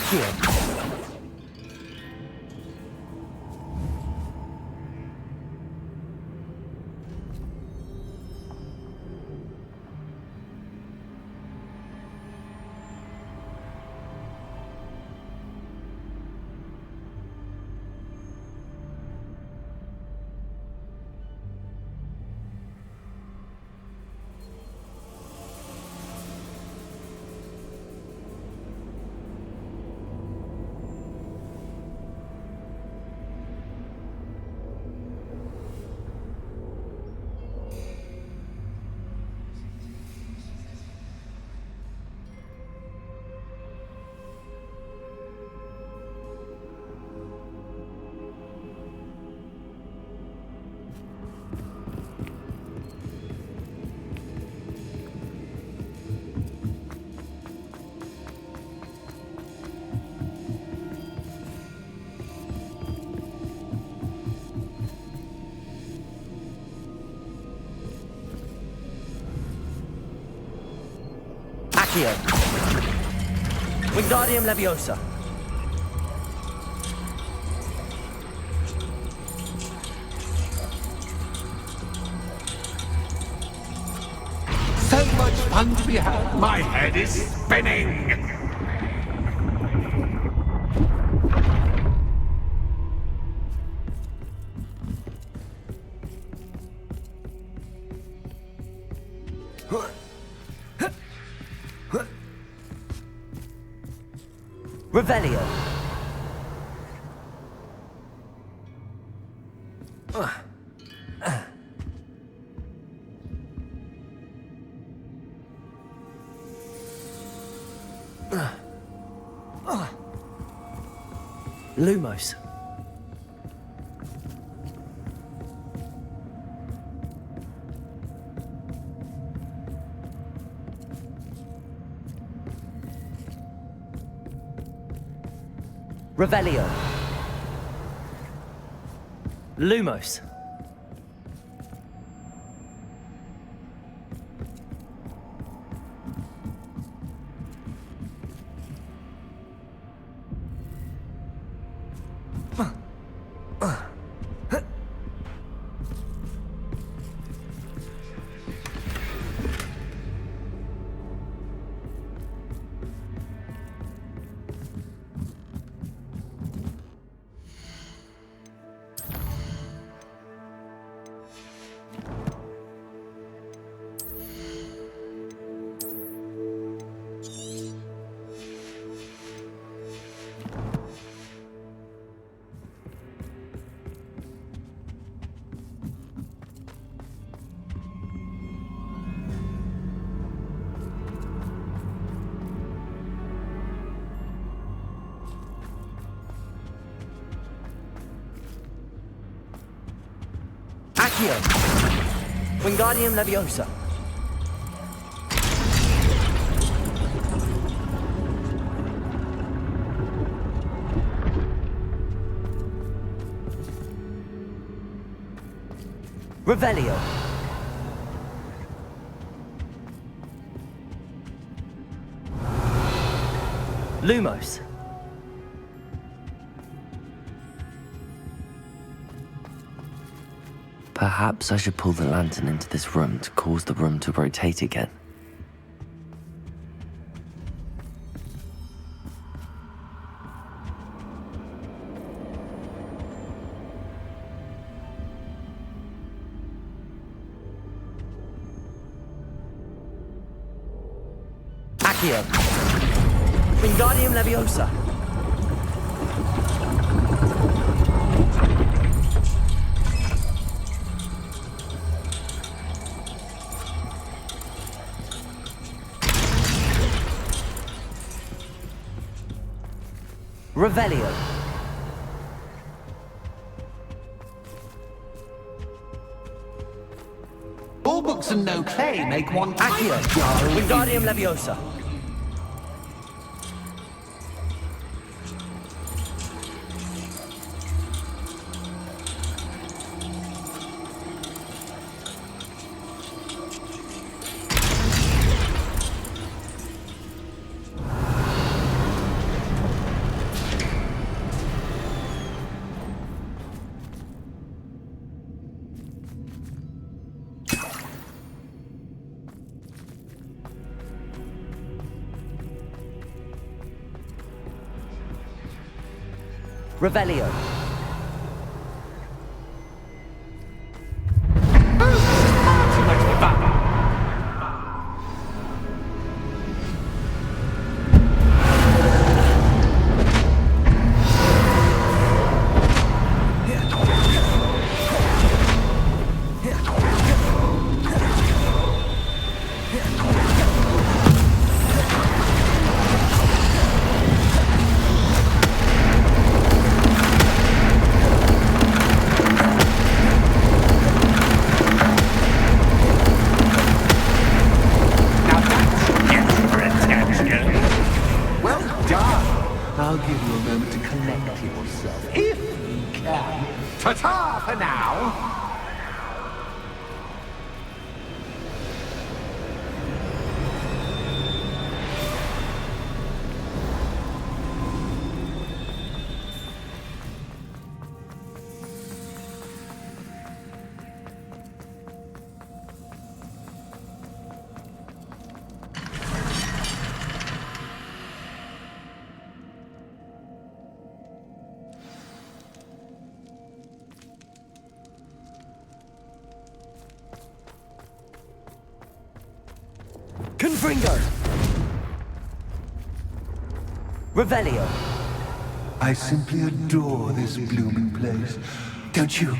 Accio! Accio! Wingardium Leviosa! So much fun to be had. My head is spinning. Revelio! Lumos. Revelio. Lumos. Accio! Wingardium Leviosa! Revelio! Lumos! Perhaps I should pull the lantern into this room to cause the room to rotate again. Accio! Wingardium Leviosa! Revelio. All books and no clay make one Accio! Wingardium Leviosa! Revelio. I'll give you a moment to collect yourself, if you can. Ta-ta for now! Confringo! Revelio. I simply adore this blooming place. Don't you?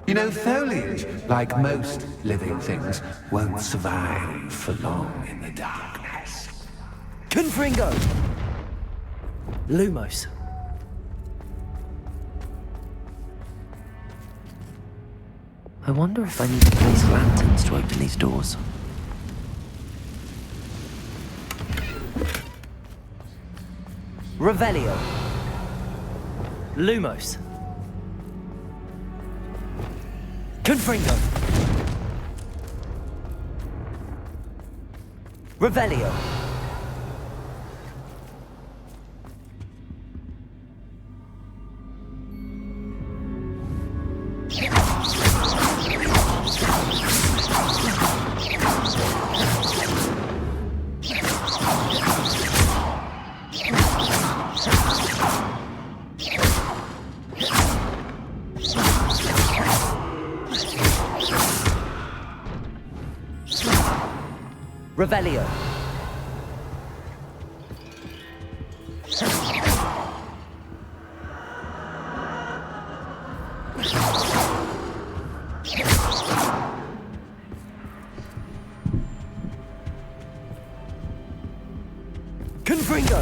You know, foliage, like most living things, won't survive for long in the darkness. Confringo! Lumos. I wonder if I need to place lanterns to open these doors. Revelio. Lumos. Confringo. Revelio. Revelio. Confringo.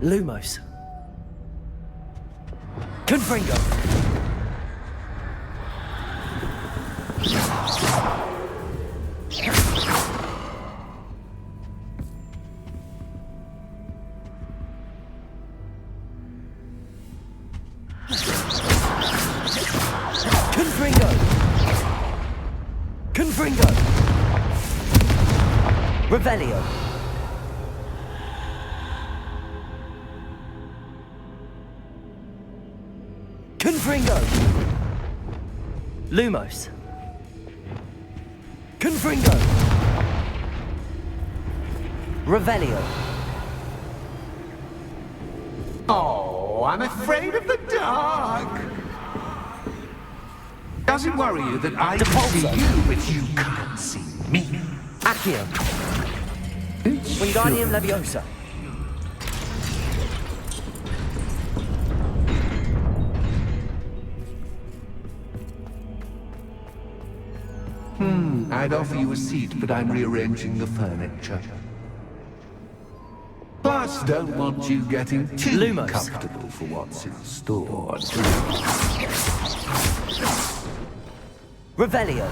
Lumos. Confringo. Confringo! Confringo! Revelio! Confringo! Lumos! Confringo! Revelio! Oh, I'm afraid of the dark. Does it worry you that I can see you, but you can't see me? Accio! Wingardium Leviosa! I'd offer you a seat, but I'm rearranging the furniture. Plus, don't want you getting too comfortable for what's in store. Revelio!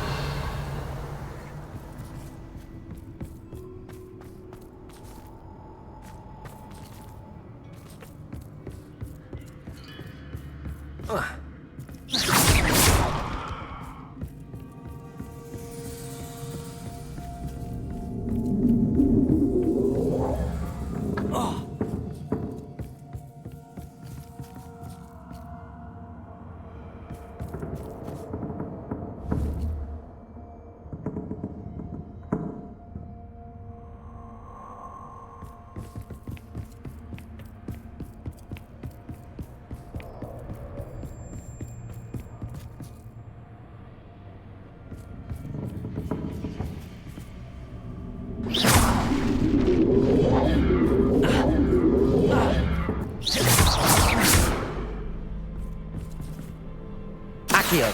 Accio.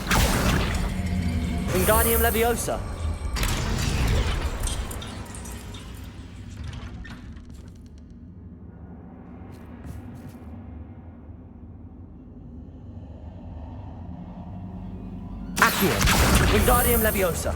Wingardium Leviosa. Accio. Wingardium Leviosa.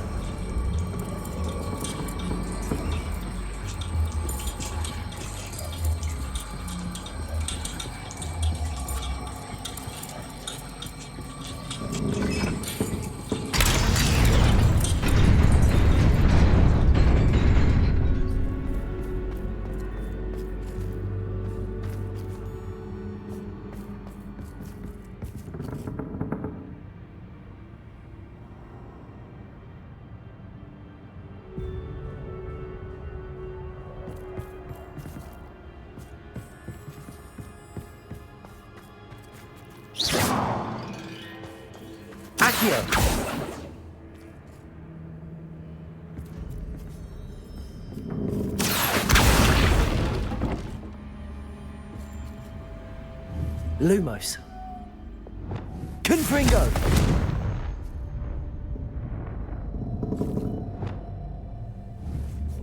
Accio. Lumos. Confringo.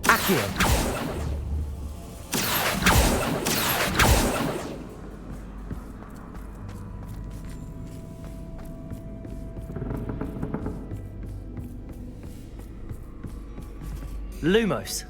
Accio. Lumos.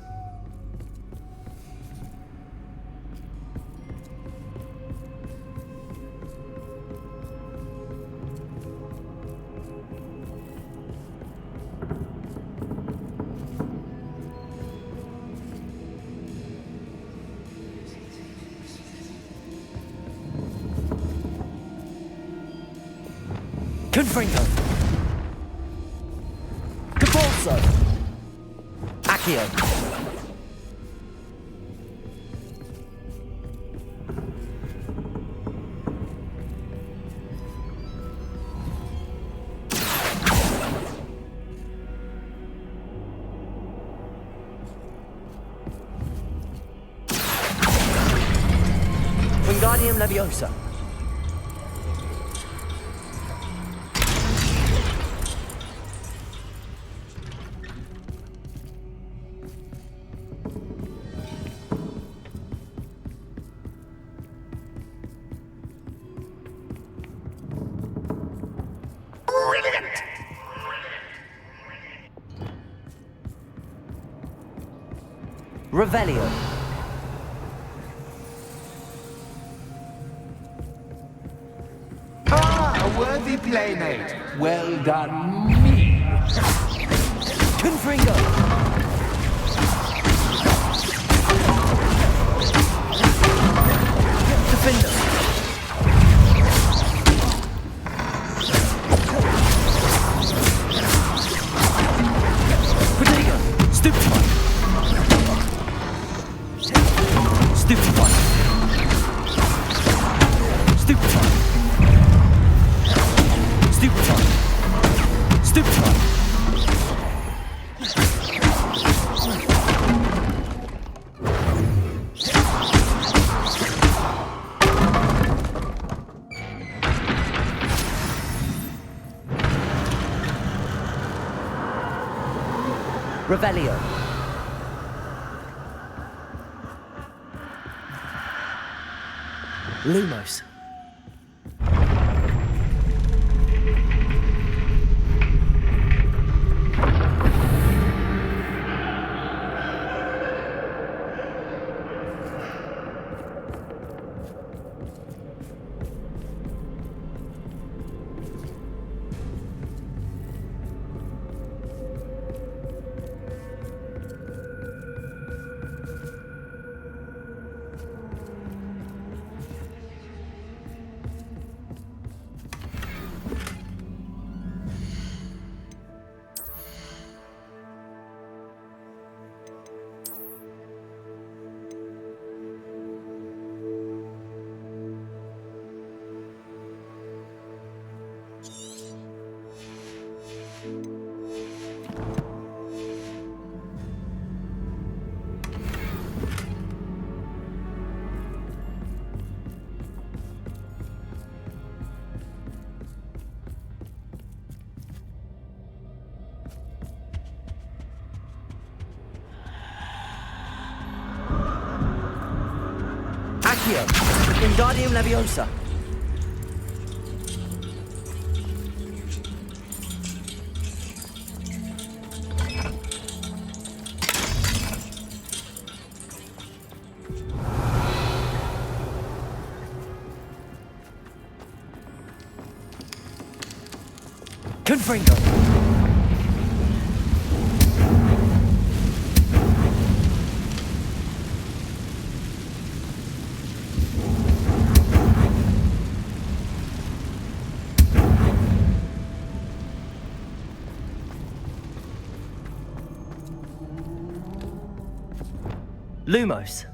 Confringo. Capolso. Accio. Wingardium Leviosa. Brilliant. Revelio. Ah, a worthy playmate. Well done, me. Confringo. Defender. Protego. Stupefy. Stupefy. Stupefy. Stupefy. Stupefy. Revelio. Lumos. Accio! Wingardium Leviosa! Confringo! Lumos.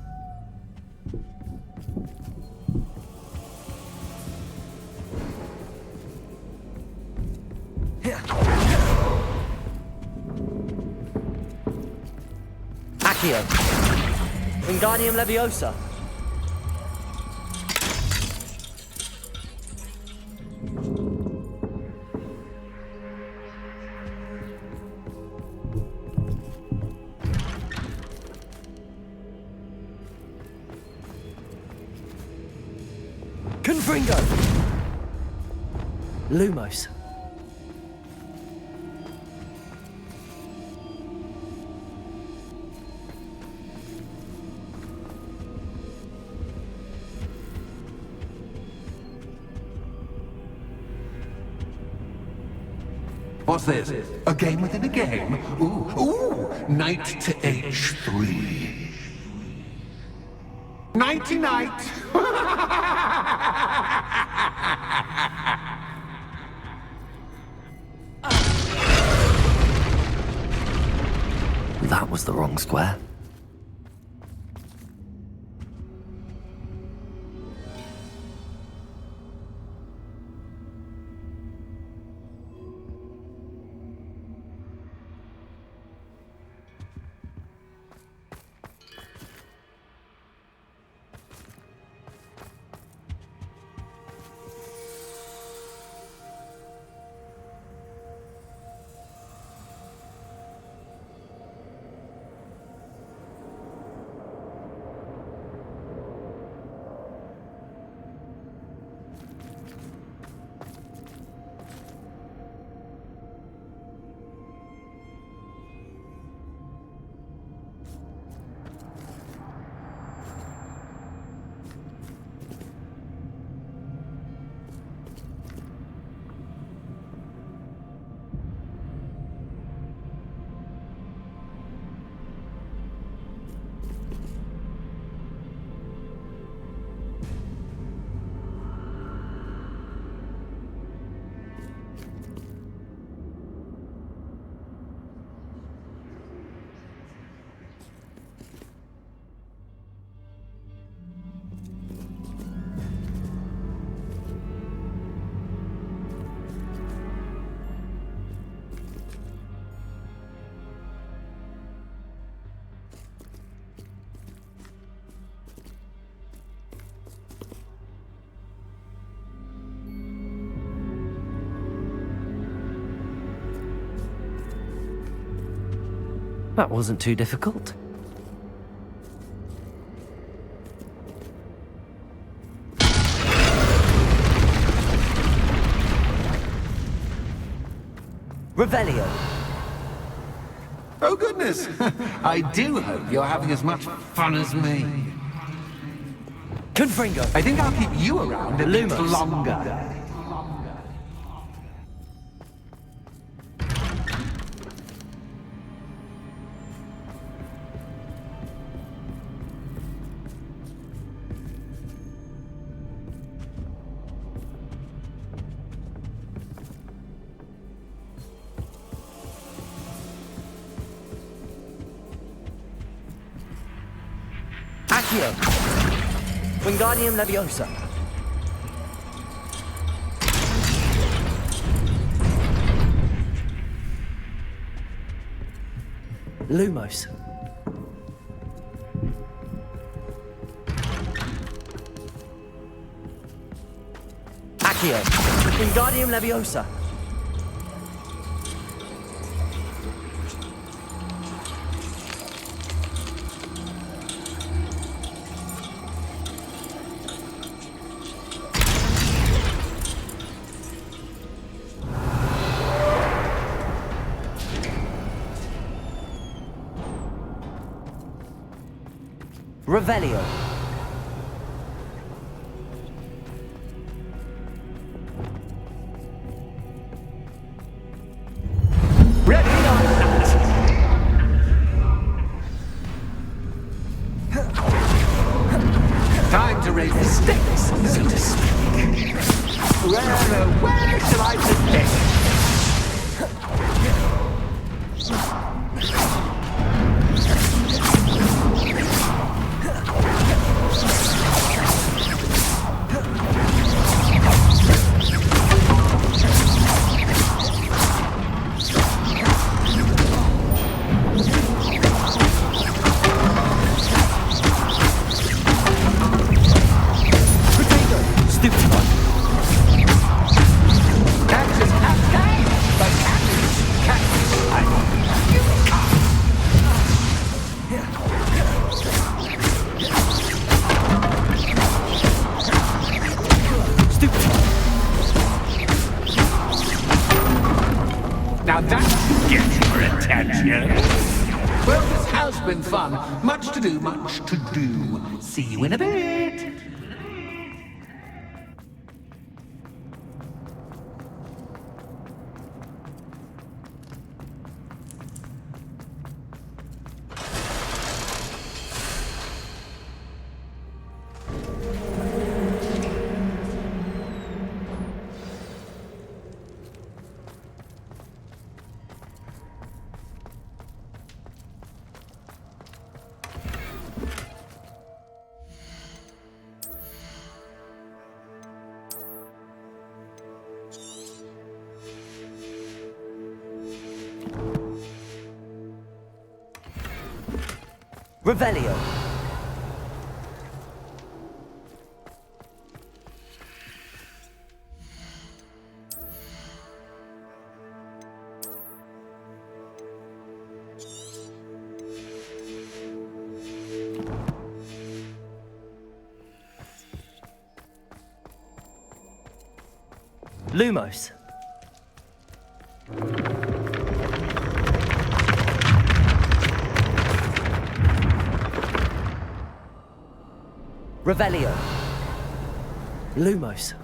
Accio. Wingardium Leviosa. Confringo. Lumos. What's this? A game within a game? Ooh, knight to h3. Nighty-night! That was the wrong square. That wasn't too difficult. Revelio. Oh, goodness! I do hope you're having as much fun as me. Confringo. I think I'll keep you around a bit Lumos. longer. Accio. Wingardium Leviosa. Lumos. Accio. Wingardium Leviosa. Revelio. Ready or not. Time to raise the stakes, so to speak. Where shall I begin? Now that gets your attention. Well, this has been fun. Much to do, much to do. See you in a bit. Revelio. Lumos. Revelio. Lumos.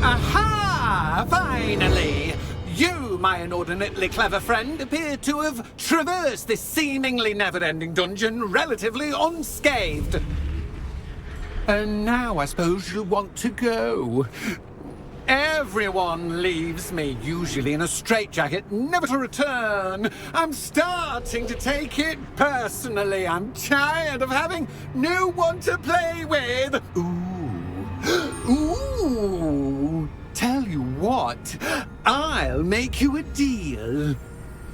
Aha! Finally! You, my inordinately clever friend, appear to have traversed this seemingly never-ending dungeon relatively unscathed. And now I suppose you'll want to go. Everyone leaves me, usually in a straitjacket, never to return. I'm starting to take it personally. I'm tired of having no one to play with. Ooh. Tell you what, I'll make you a deal.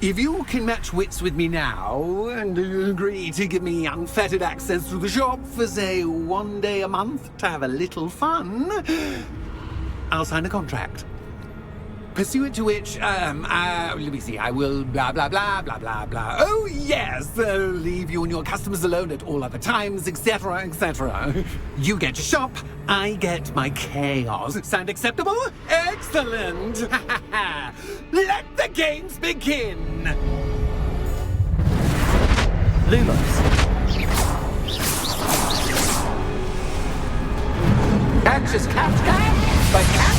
If you can match wits with me now, and agree to give me unfettered access to the shop for, say, 1 day a month to have a little fun, I'll sign a contract. Pursuant to which, let me see, I will blah, blah, blah, blah, blah, blah. Oh, yes, leave you and your customers alone at all other times, etc., etc. You get your shop, I get my chaos. Sound acceptable? Excellent! Let the games begin! Lumos. Catches cat, but cat.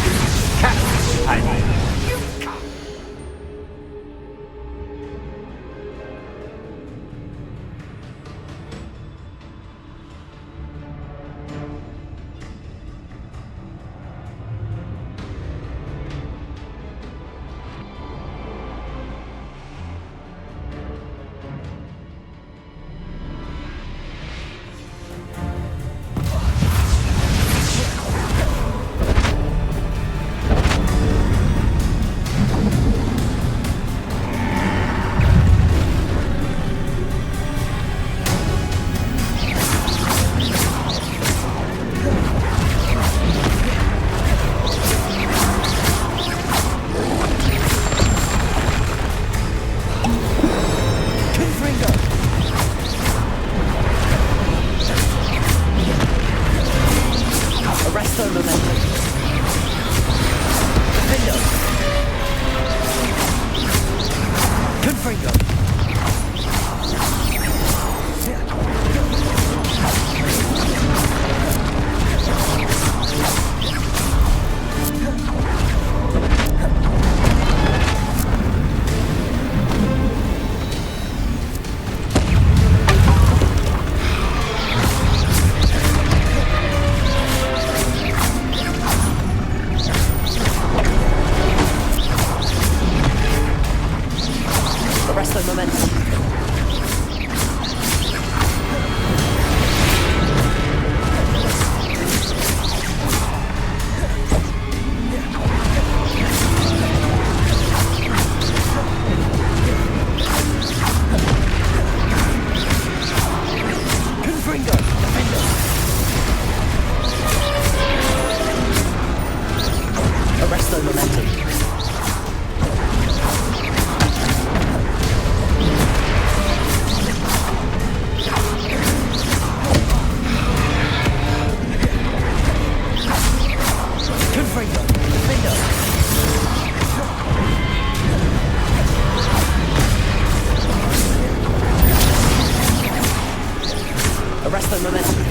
momentum.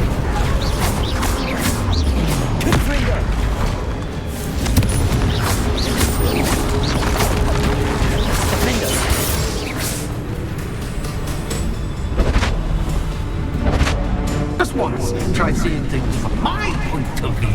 Confringo. Defender. Just once, try seeing things from my point of view.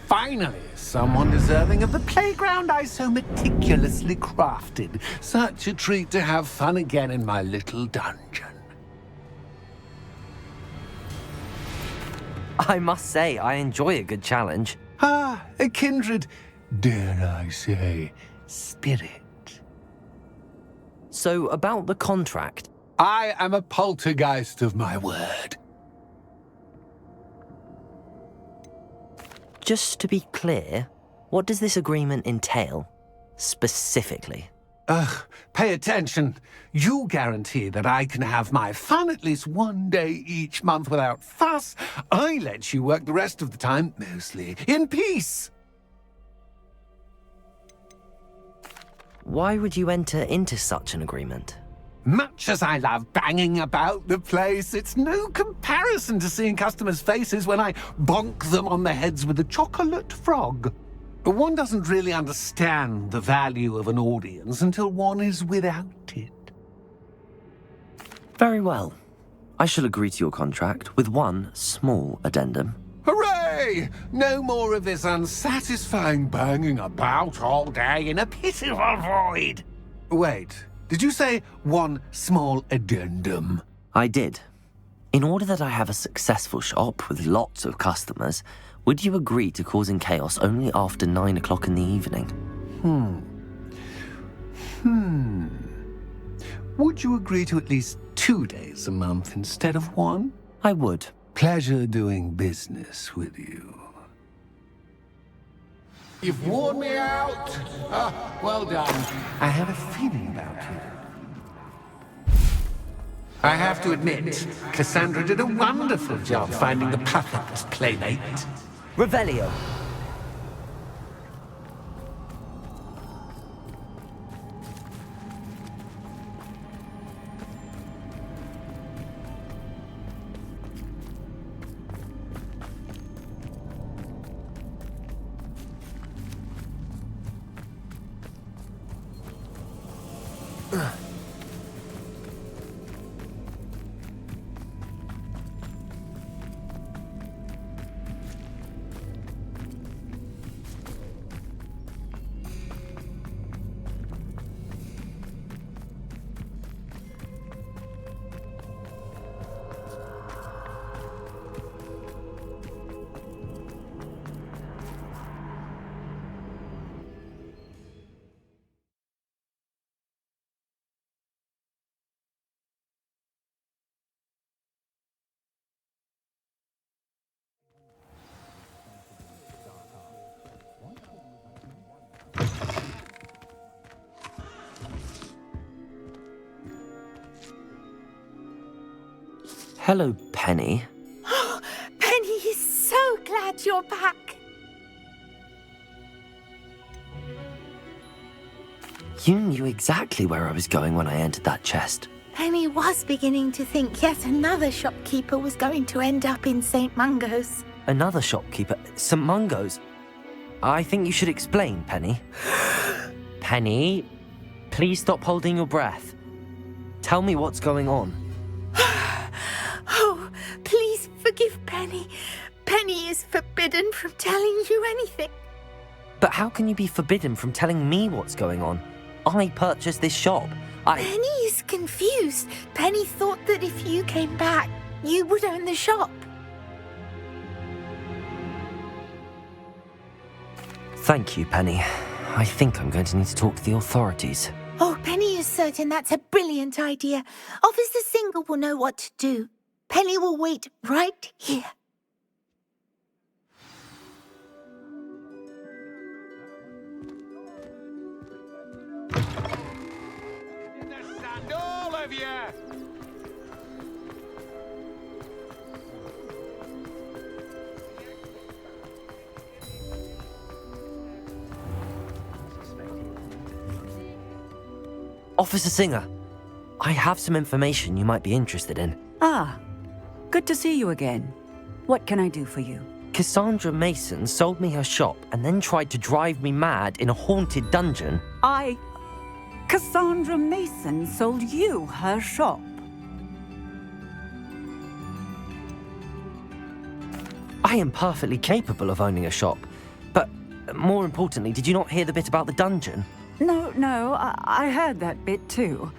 Finally, someone deserving of the playground I so meticulously crafted. Such a treat to have fun again in my little dungeon. I must say, I enjoy a good challenge. Ah, a kindred, dare I say, spirit. So, about the contract. I am a poltergeist of my word. Just to be clear, what does this agreement entail, specifically? Ugh, pay attention. You guarantee that I can have my fun at least one day each month without fuss. I let you work the rest of the time, mostly, in peace. Why would you enter into such an agreement? Much as I love banging about the place, it's no comparison to seeing customers' faces when I bonk them on the heads with a chocolate frog. One doesn't really understand the value of an audience until one is without it. Very well. I shall agree to your contract with one small addendum. Hooray! No more of this unsatisfying banging about all day in a pitiful void. Wait. Did you say one small addendum? I did. In order that I have a successful shop with lots of customers, would you agree to causing chaos only after 9 o'clock in the evening? Would you agree to at least 2 days a month instead of one? I would. Pleasure doing business with you. You've worn me out. Well done. I have a feeling about you. I have to admit, Cassandra did a wonderful job finding the perfect playmate. Revelio. Hello, Penny. Penny is so glad you're back. You knew exactly where I was going when I entered that chest. Penny was beginning to think yet another shopkeeper was going to end up in St. Mungo's. Another shopkeeper? St. Mungo's? I think you should explain, Penny. Penny, please stop holding your breath. Tell me what's going on. Oh, please forgive Penny. Penny is forbidden from telling you anything. But how can you be forbidden from telling me what's going on? I purchased this shop. Penny is confused. Penny thought that if you came back, you would own the shop. Thank you, Penny. I think I'm going to need to talk to the authorities. Oh, Penny is certain that's a brilliant idea. Officer Singer will know what to do. Penny will wait right here. Understand all of you! Officer Singer, I have some information you might be interested in. Ah, good to see you again. What can I do for you? Cassandra Mason sold me her shop and then tried to drive me mad in a haunted dungeon. Cassandra Mason sold you her shop? I am perfectly capable of owning a shop. But more importantly, did you not hear the bit about the dungeon? No, I heard that bit too.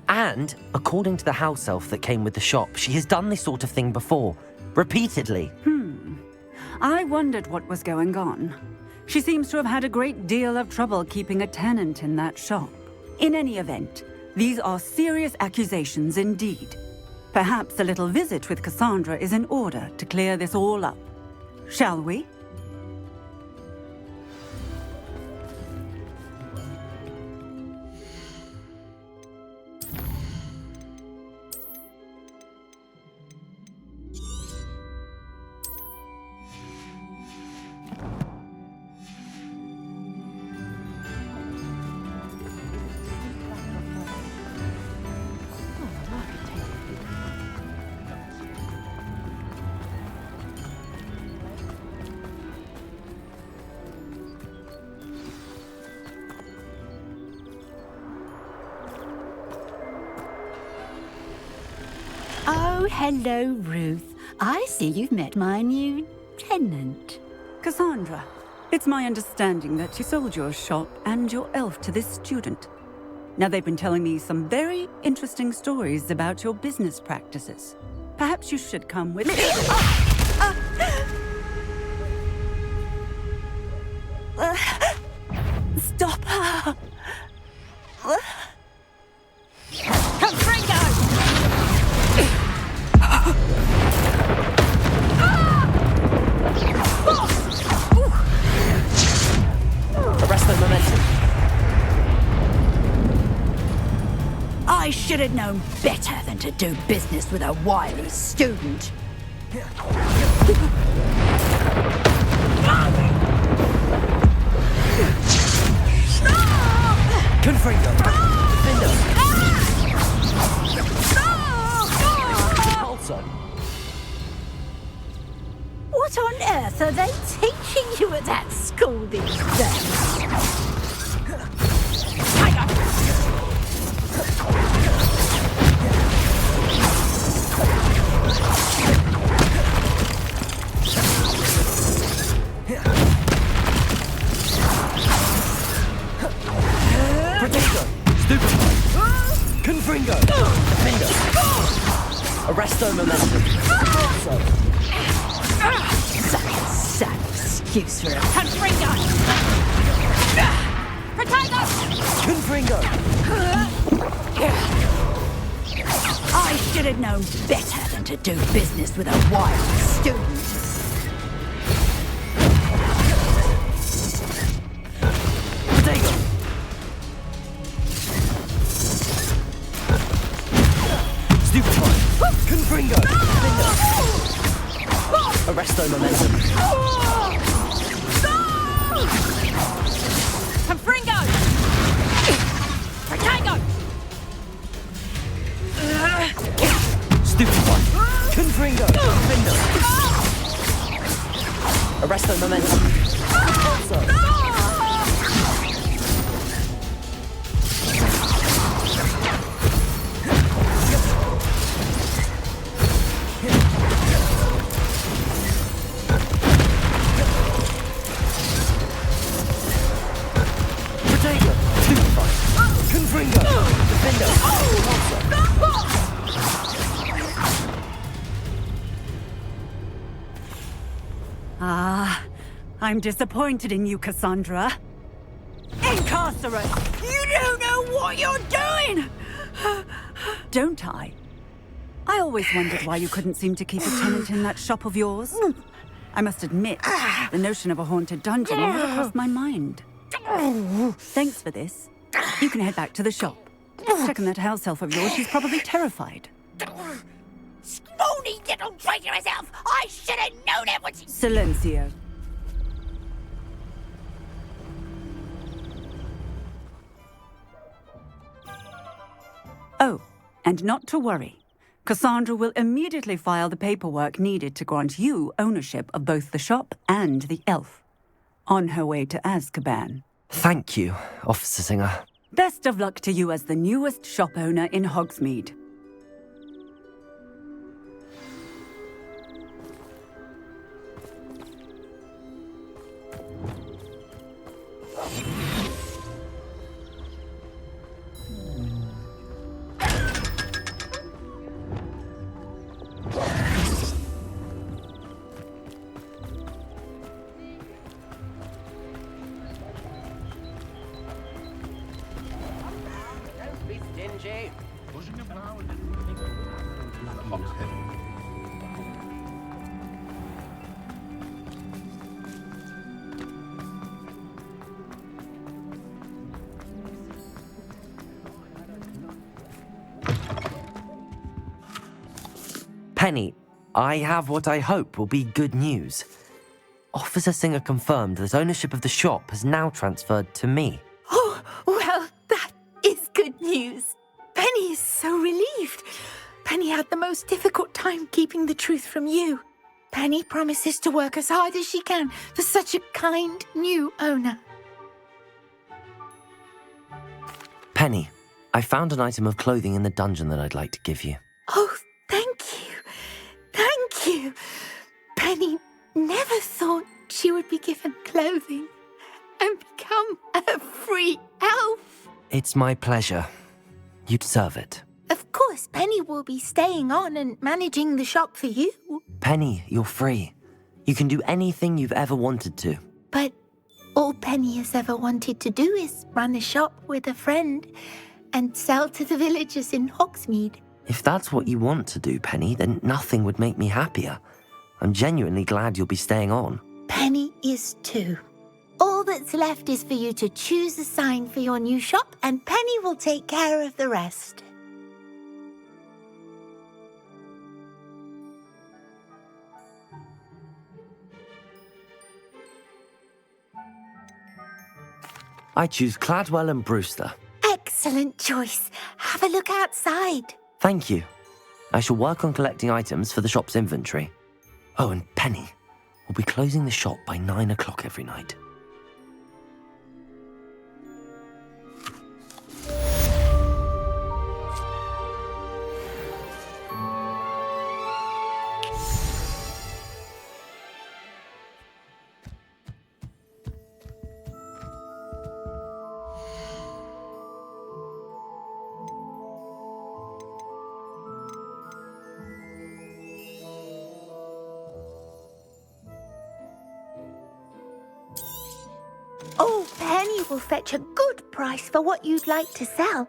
And, according to the house elf that came with the shop, she has done this sort of thing before. Repeatedly. I wondered what was going on. She seems to have had a great deal of trouble keeping a tenant in that shop. In any event, these are serious accusations indeed. Perhaps a little visit with Cassandra is in order to clear this all up. Shall we? Oh, hello, Ruth. I see you've met my new tenant. Cassandra, it's my understanding that you sold your shop and your elf to this student. Now, they've been telling me some very interesting stories about your business practices. Perhaps you should come with me. Stop her! Confringo! Arrest the momentum. I should have known better than to do business with a wily student. Confringo! Defender! Also. What on earth are they teaching you at that school these days? Protego! Stupefy! Confringo! Defender! Arresto momentum! Also. Such a sad excuse for a Confringo! Protego! Confringo! I should have known better than to do business with a wild student. Protego! Stupefy! Confringo! Defender! Arresto momentum! Confringo! Protego! Stupefy! Confringo! Defender! arrest the momentum. Also, Ah, I'm disappointed in you, Cassandra. Incarcerate! You don't know what you're doing! Don't I? I always wondered why you couldn't seem to keep a tenant in that shop of yours. I must admit, the notion of a haunted dungeon never crossed my mind. Thanks for this. You can head back to the shop. Check on that house elf of yours, she's probably terrified. Scrawny little traitorous elf! I should have known it was... Silencio. Oh, and not to worry. Cassandra will immediately file the paperwork needed to grant you ownership of both the shop and the elf. On her way to Azkaban. Thank you, Officer Singer. Best of luck to you as the newest shop owner in Hogsmeade. Penny, I have what I hope will be good news. Officer Singer confirmed that ownership of the shop has now transferred to me. Oh, well, that is good news. Penny is so relieved. Penny had the most difficult time keeping the truth from you. Penny promises to work as hard as she can for such a kind new owner. Penny, I found an item of clothing in the dungeon that I'd like to give you. Oh, thank you. Thank you. Penny never thought she would be given clothing and become a free elf. It's my pleasure. You deserve it. Of course, Penny will be staying on and managing the shop for you. Penny, you're free. You can do anything you've ever wanted to. But all Penny has ever wanted to do is run a shop with a friend and sell to the villagers in Hogsmeade. If that's what you want to do, Penny, then nothing would make me happier. I'm genuinely glad you'll be staying on. Penny is too. All that's left is for you to choose a sign for your new shop, and Penny will take care of the rest. I choose Cladwell and Brewster. Excellent choice. Have a look outside. Thank you. I shall work on collecting items for the shop's inventory. Oh, and Penny, we'll be closing the shop by 9 o'clock every night. Oh, Penny will fetch a good price for what you'd like to sell.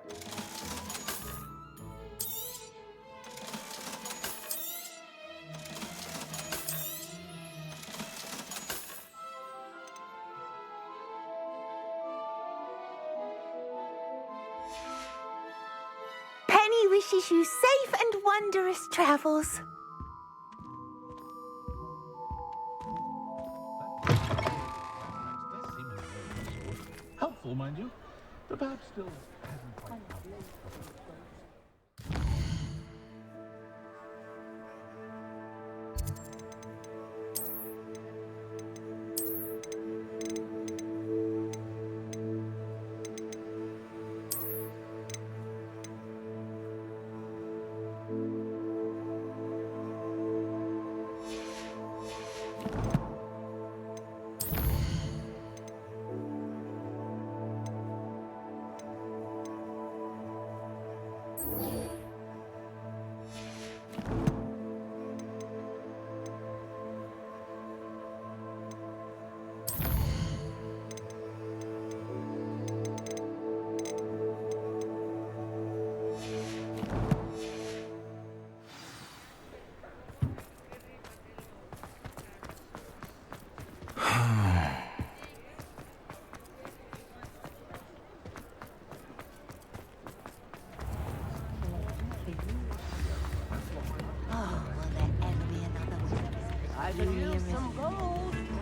Penny wishes you safe and wondrous travels. Helpful, mind you, but perhaps still hasn't quite.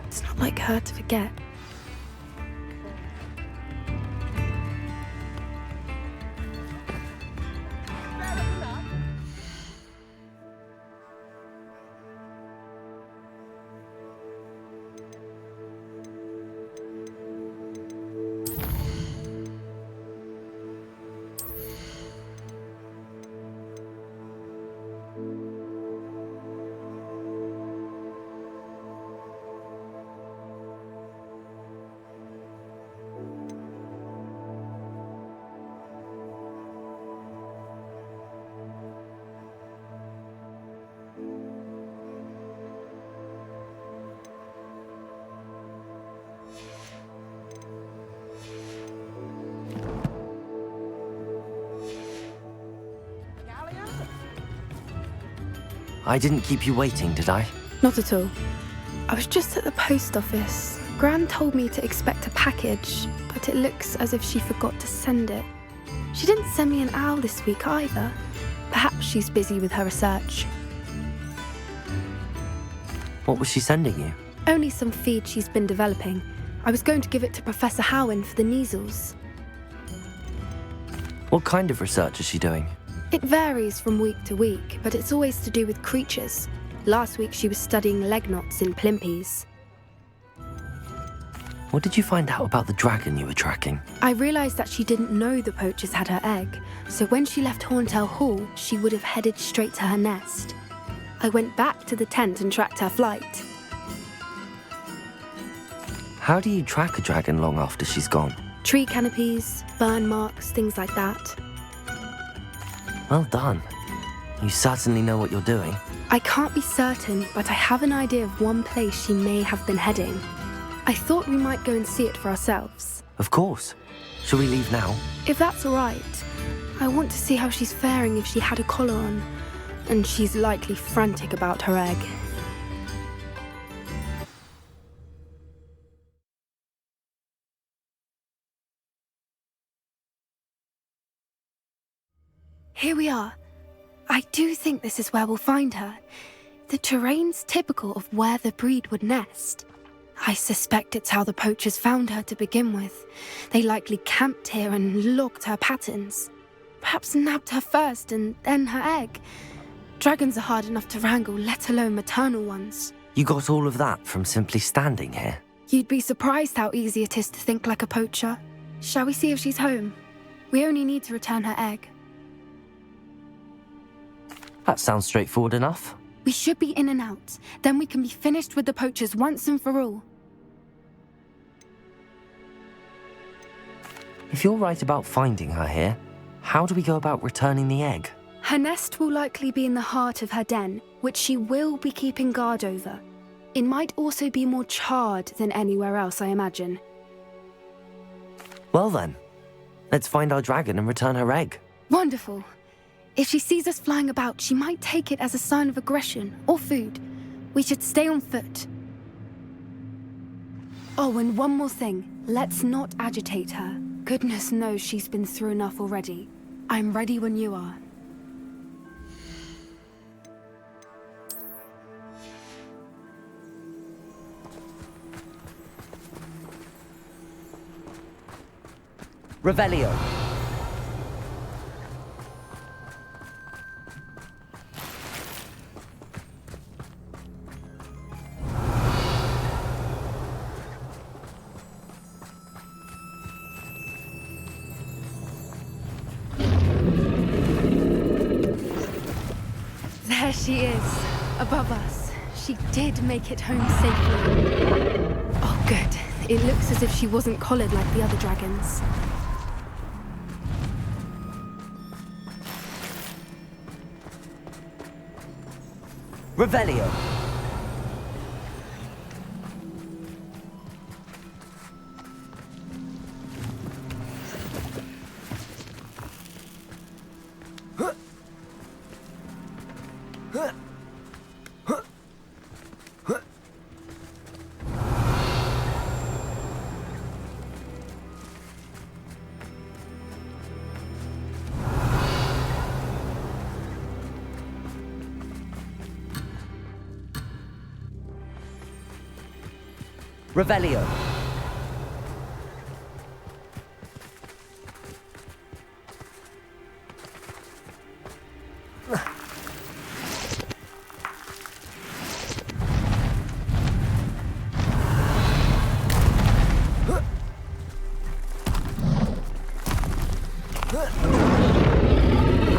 It's not like her to forget. I didn't keep you waiting, did I? Not at all. I was just at the post office. Gran told me to expect a package, but it looks as if she forgot to send it. She didn't send me an owl this week either. Perhaps she's busy with her research. What was she sending you? Only some feed she's been developing. I was going to give it to Professor Howen for the measles. What kind of research is she doing? It varies from week to week, but it's always to do with creatures. Last week she was studying leg knots in plimpies. What did you find out about the dragon you were tracking? I realised that she didn't know the poachers had her egg, so when she left Horntail Hall, she would have headed straight to her nest. I went back to the tent and tracked her flight. How do you track a dragon long after she's gone? Tree canopies, burn marks, things like that. Well done. You certainly know what you're doing. I can't be certain, but I have an idea of one place she may have been heading. I thought we might go and see it for ourselves. Of course. Shall we leave now? If that's all right. I want to see how she's faring if she had a collar on. And she's likely frantic about her egg. Here we are. I do think this is where we'll find her. The terrain's typical of where the breed would nest. I suspect it's how the poachers found her to begin with. They likely camped here and logged her patterns. Perhaps nabbed her first and then her egg. Dragons are hard enough to wrangle, let alone maternal ones. You got all of that from simply standing here? You'd be surprised how easy it is to think like a poacher. Shall we see if she's home? We only need to return her egg. That sounds straightforward enough. We should be in and out. Then we can be finished with the poachers once and for all. If you're right about finding her here, how do we go about returning the egg? Her nest will likely be in the heart of her den, which she will be keeping guard over. It might also be more charred than anywhere else, I imagine. Well then, let's find our dragon and return her egg. Wonderful. If she sees us flying about, she might take it as a sign of aggression or food. We should stay on foot. Oh, and one more thing. Let's not agitate her. Goodness knows she's been through enough already. I'm ready when you are. Revelio. There she is, above us. She did make it home safely. Oh, good. It looks as if she wasn't collared like the other dragons. Revelio. Revelio.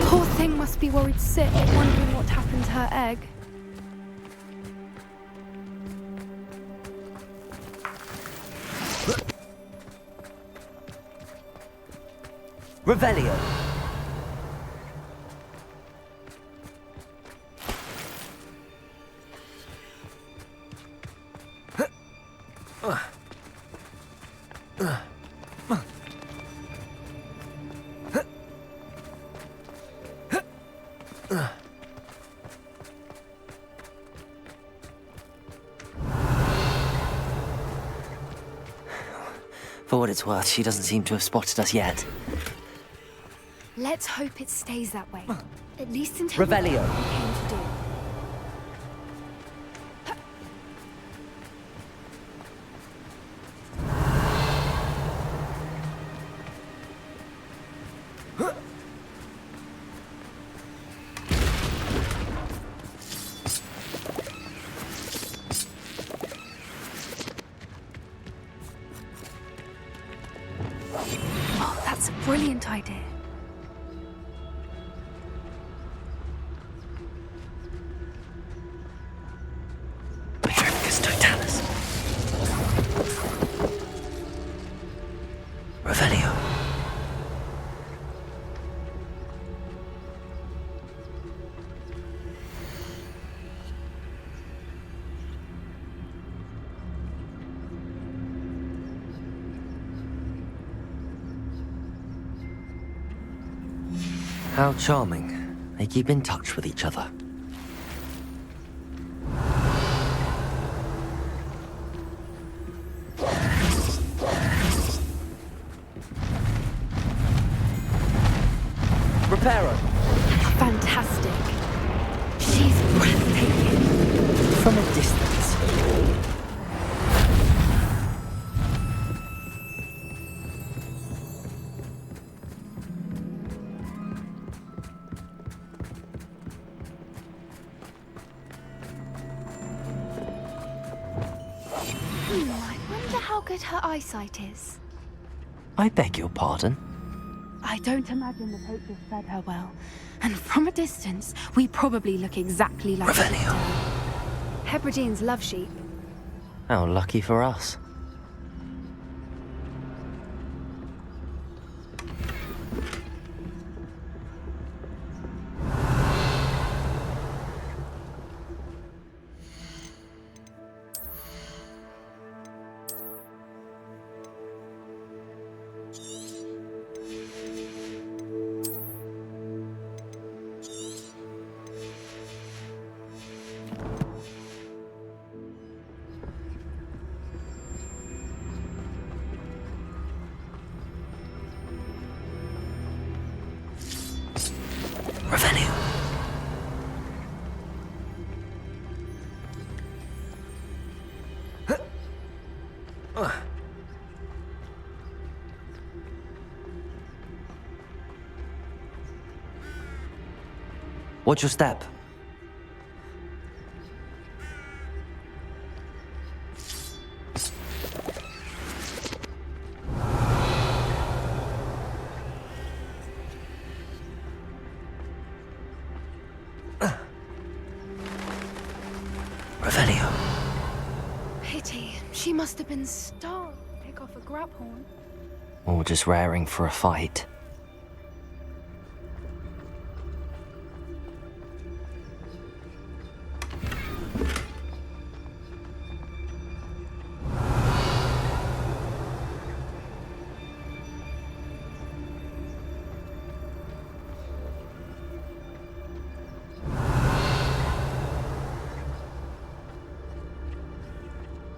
Poor thing must be worried sick, wondering what happened to her egg. Revelio. For what it's worth, she doesn't seem to have spotted us yet. Let's hope it stays that way. At least until we Revelio. know what we came to do. Oh, that's a brilliant idea. Revelio. How charming. They keep in touch with each other. Reparo. Fantastic. She's breathtaking. From a distance. I wonder how good her eyesight is. I beg your pardon? I don't imagine the poachers fed her well. And from a distance, we probably look exactly like Revelio. Hebrideans love sheep. How lucky for us. Revelio. Watch your step. Revelio. Pity. She must have been starved to pick off a grabhorn. Or just raring for a fight.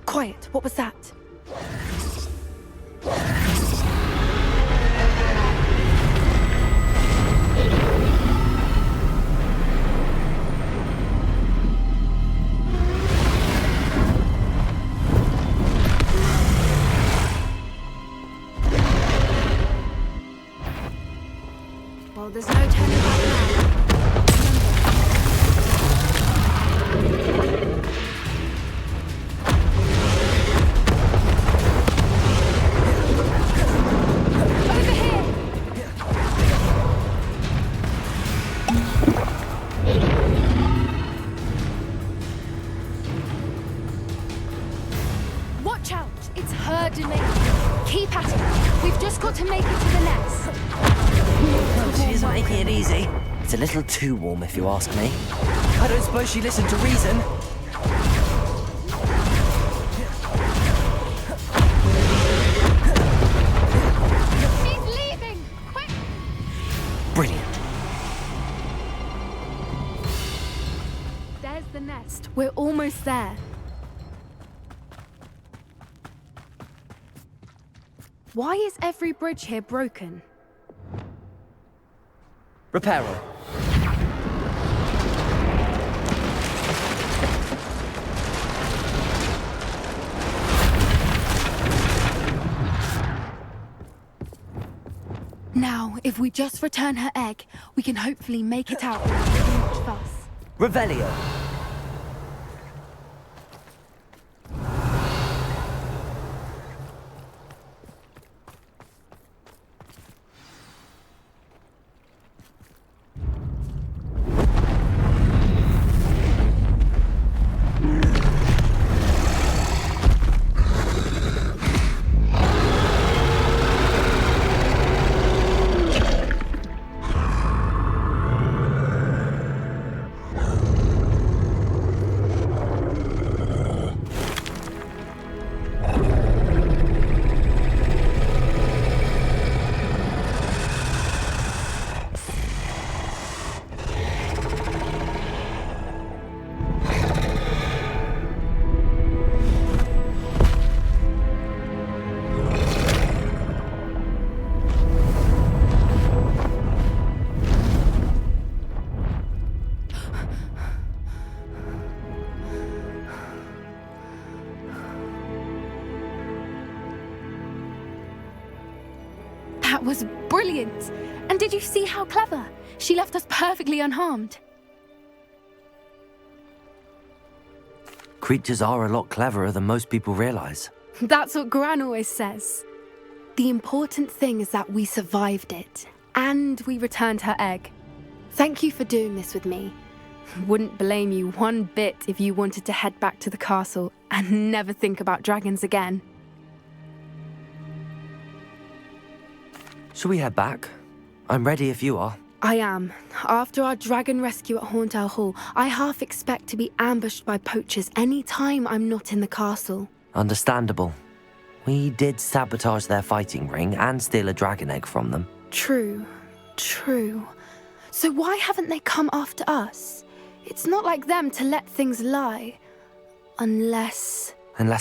Quiet. What was that? there's no turning back now. Watch out! It's her domain. Keep at it. We've just got to make it to the nest. She isn't making it easy. It's a little too warm, if you ask me. I don't suppose she listened to reason. She's leaving! Quick! Brilliant. There's the nest. We're almost there. Why is every bridge here broken? Reparo. Now, if we just return her egg, we can hopefully make it out without too much fuss. Revelio. That was brilliant! And did you see how clever? She left us perfectly unharmed. Creatures are a lot cleverer than most people realize. That's what Gran always says. The important thing is that we survived it, and we returned her egg. Thank you for doing this with me. Wouldn't blame you one bit if you wanted to head back to the castle and never think about dragons again. Shall we head back? I'm ready if you are. I am. After our dragon rescue at Hauntowl Hall, I half expect to be ambushed by poachers any time I'm not in the castle. Understandable. We did sabotage their fighting ring and steal a dragon egg from them. True. So why haven't they come after us? It's not like them to let things lie. Unless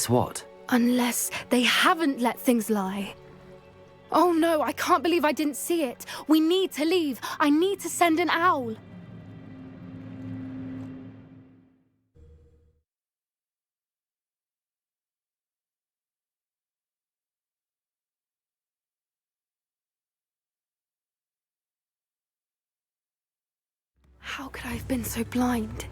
what? Unless they haven't let things lie. Oh no, I can't believe I didn't see it. We need to leave. I need to send an owl. How could I have been so blind?